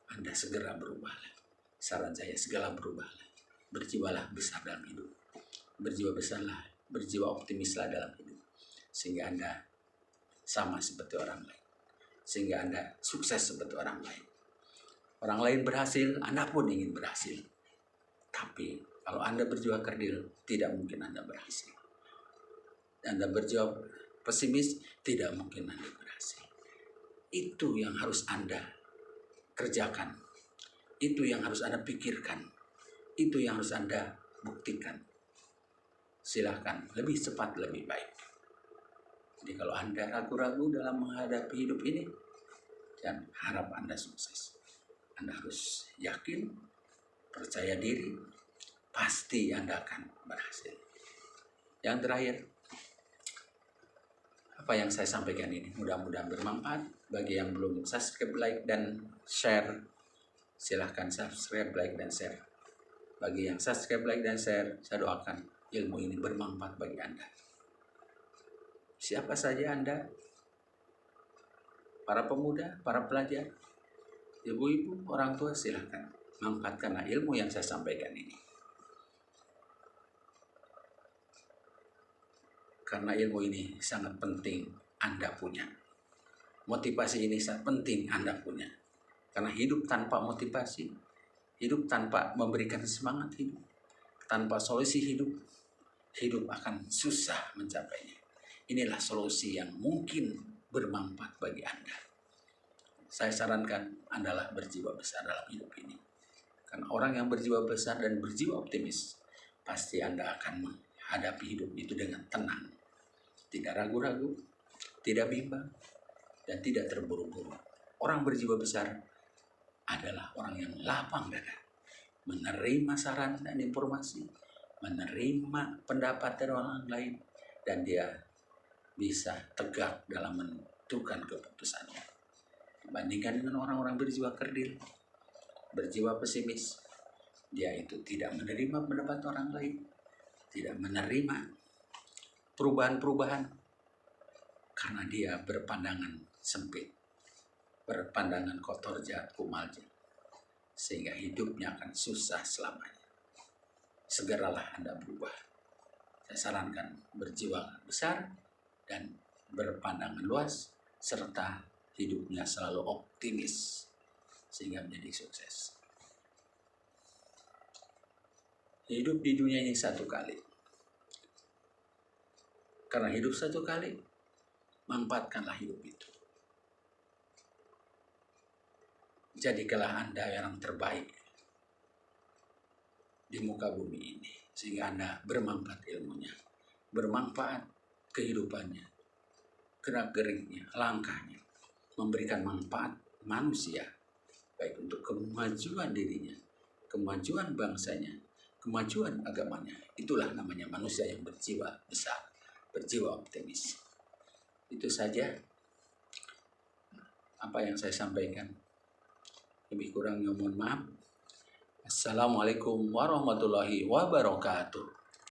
Anda segera berubahlah. Saran saya, segera berubahlah. Berjiwalah besar dalam hidup. Berjiwa besarlah, berjiwa optimislah dalam hidup. Sehingga Anda sama seperti orang lain. Sehingga Anda sukses seperti orang lain. Orang lain berhasil, Anda pun ingin berhasil. Tapi kalau Anda berjiwa kerdil, tidak mungkin Anda berhasil. Anda berjiwa pesimis, tidak mungkin Anda berhasil. Itu yang harus Anda kerjakan. Itu yang harus Anda pikirkan. Itu yang harus Anda buktikan. Silahkan, lebih cepat, lebih baik. Jadi kalau Anda ragu-ragu dalam menghadapi hidup ini, dan harap Anda sukses. Anda harus yakin, percaya diri, pasti Anda akan berhasil. Yang terakhir, apa yang saya sampaikan ini mudah-mudahan bermanfaat. Bagi yang belum subscribe, like, dan share, silahkan subscribe, like, dan share. Bagi yang subscribe, like, dan share, saya doakan ilmu ini bermanfaat bagi Anda. Siapa saja Anda, para pemuda, para pelajar, ibu-ibu, orang tua, silahkan manfaatkanlah ilmu yang saya sampaikan ini. Karena ilmu ini sangat penting Anda punya. Motivasi ini sangat penting Anda punya. Karena hidup tanpa motivasi, hidup tanpa memberikan semangat hidup, tanpa solusi hidup, hidup akan susah mencapainya. Inilah solusi yang mungkin bermanfaat bagi Anda. Saya sarankan Anda berjiwa besar dalam hidup ini. Karena orang yang berjiwa besar dan berjiwa optimis, pasti Anda akan menghadapi hidup itu dengan tenang. Tidak ragu-ragu, tidak bimbang, dan tidak terburu-buru. Orang berjiwa besar adalah orang yang lapang dada, menerima saran dan informasi, menerima pendapat dari orang lain, dan dia bisa tegak dalam menentukan keputusannya. Dibandingkan dengan orang-orang berjiwa kerdil, berjiwa pesimis, dia itu tidak menerima pendapat orang lain, tidak menerima perubahan-perubahan, karena dia berpandangan sempit, berpandangan kotor, jahat, kumal, sehingga hidupnya akan susah selamanya. Segeralah Anda berubah. Saya sarankan berjiwa besar dan berpandangan luas, serta hidupnya selalu optimis sehingga menjadi sukses. Hidup di dunia ini satu kali. Karena hidup satu kali, manfaatkanlah hidup itu. Jadikanlah Anda yang terbaik di muka bumi ini, sehingga Anda bermanfaat ilmunya, bermanfaat kehidupannya, gerak-geriknya, langkahnya, memberikan manfaat manusia, baik untuk kemajuan dirinya, kemajuan bangsanya, kemajuan agamanya. Itulah namanya manusia yang berjiwa besar, berjiwa optimis. Itu saja apa yang saya sampaikan. Lebih kurangnya mohon maaf. Assalamualaikum warahmatullahi wabarakatuh.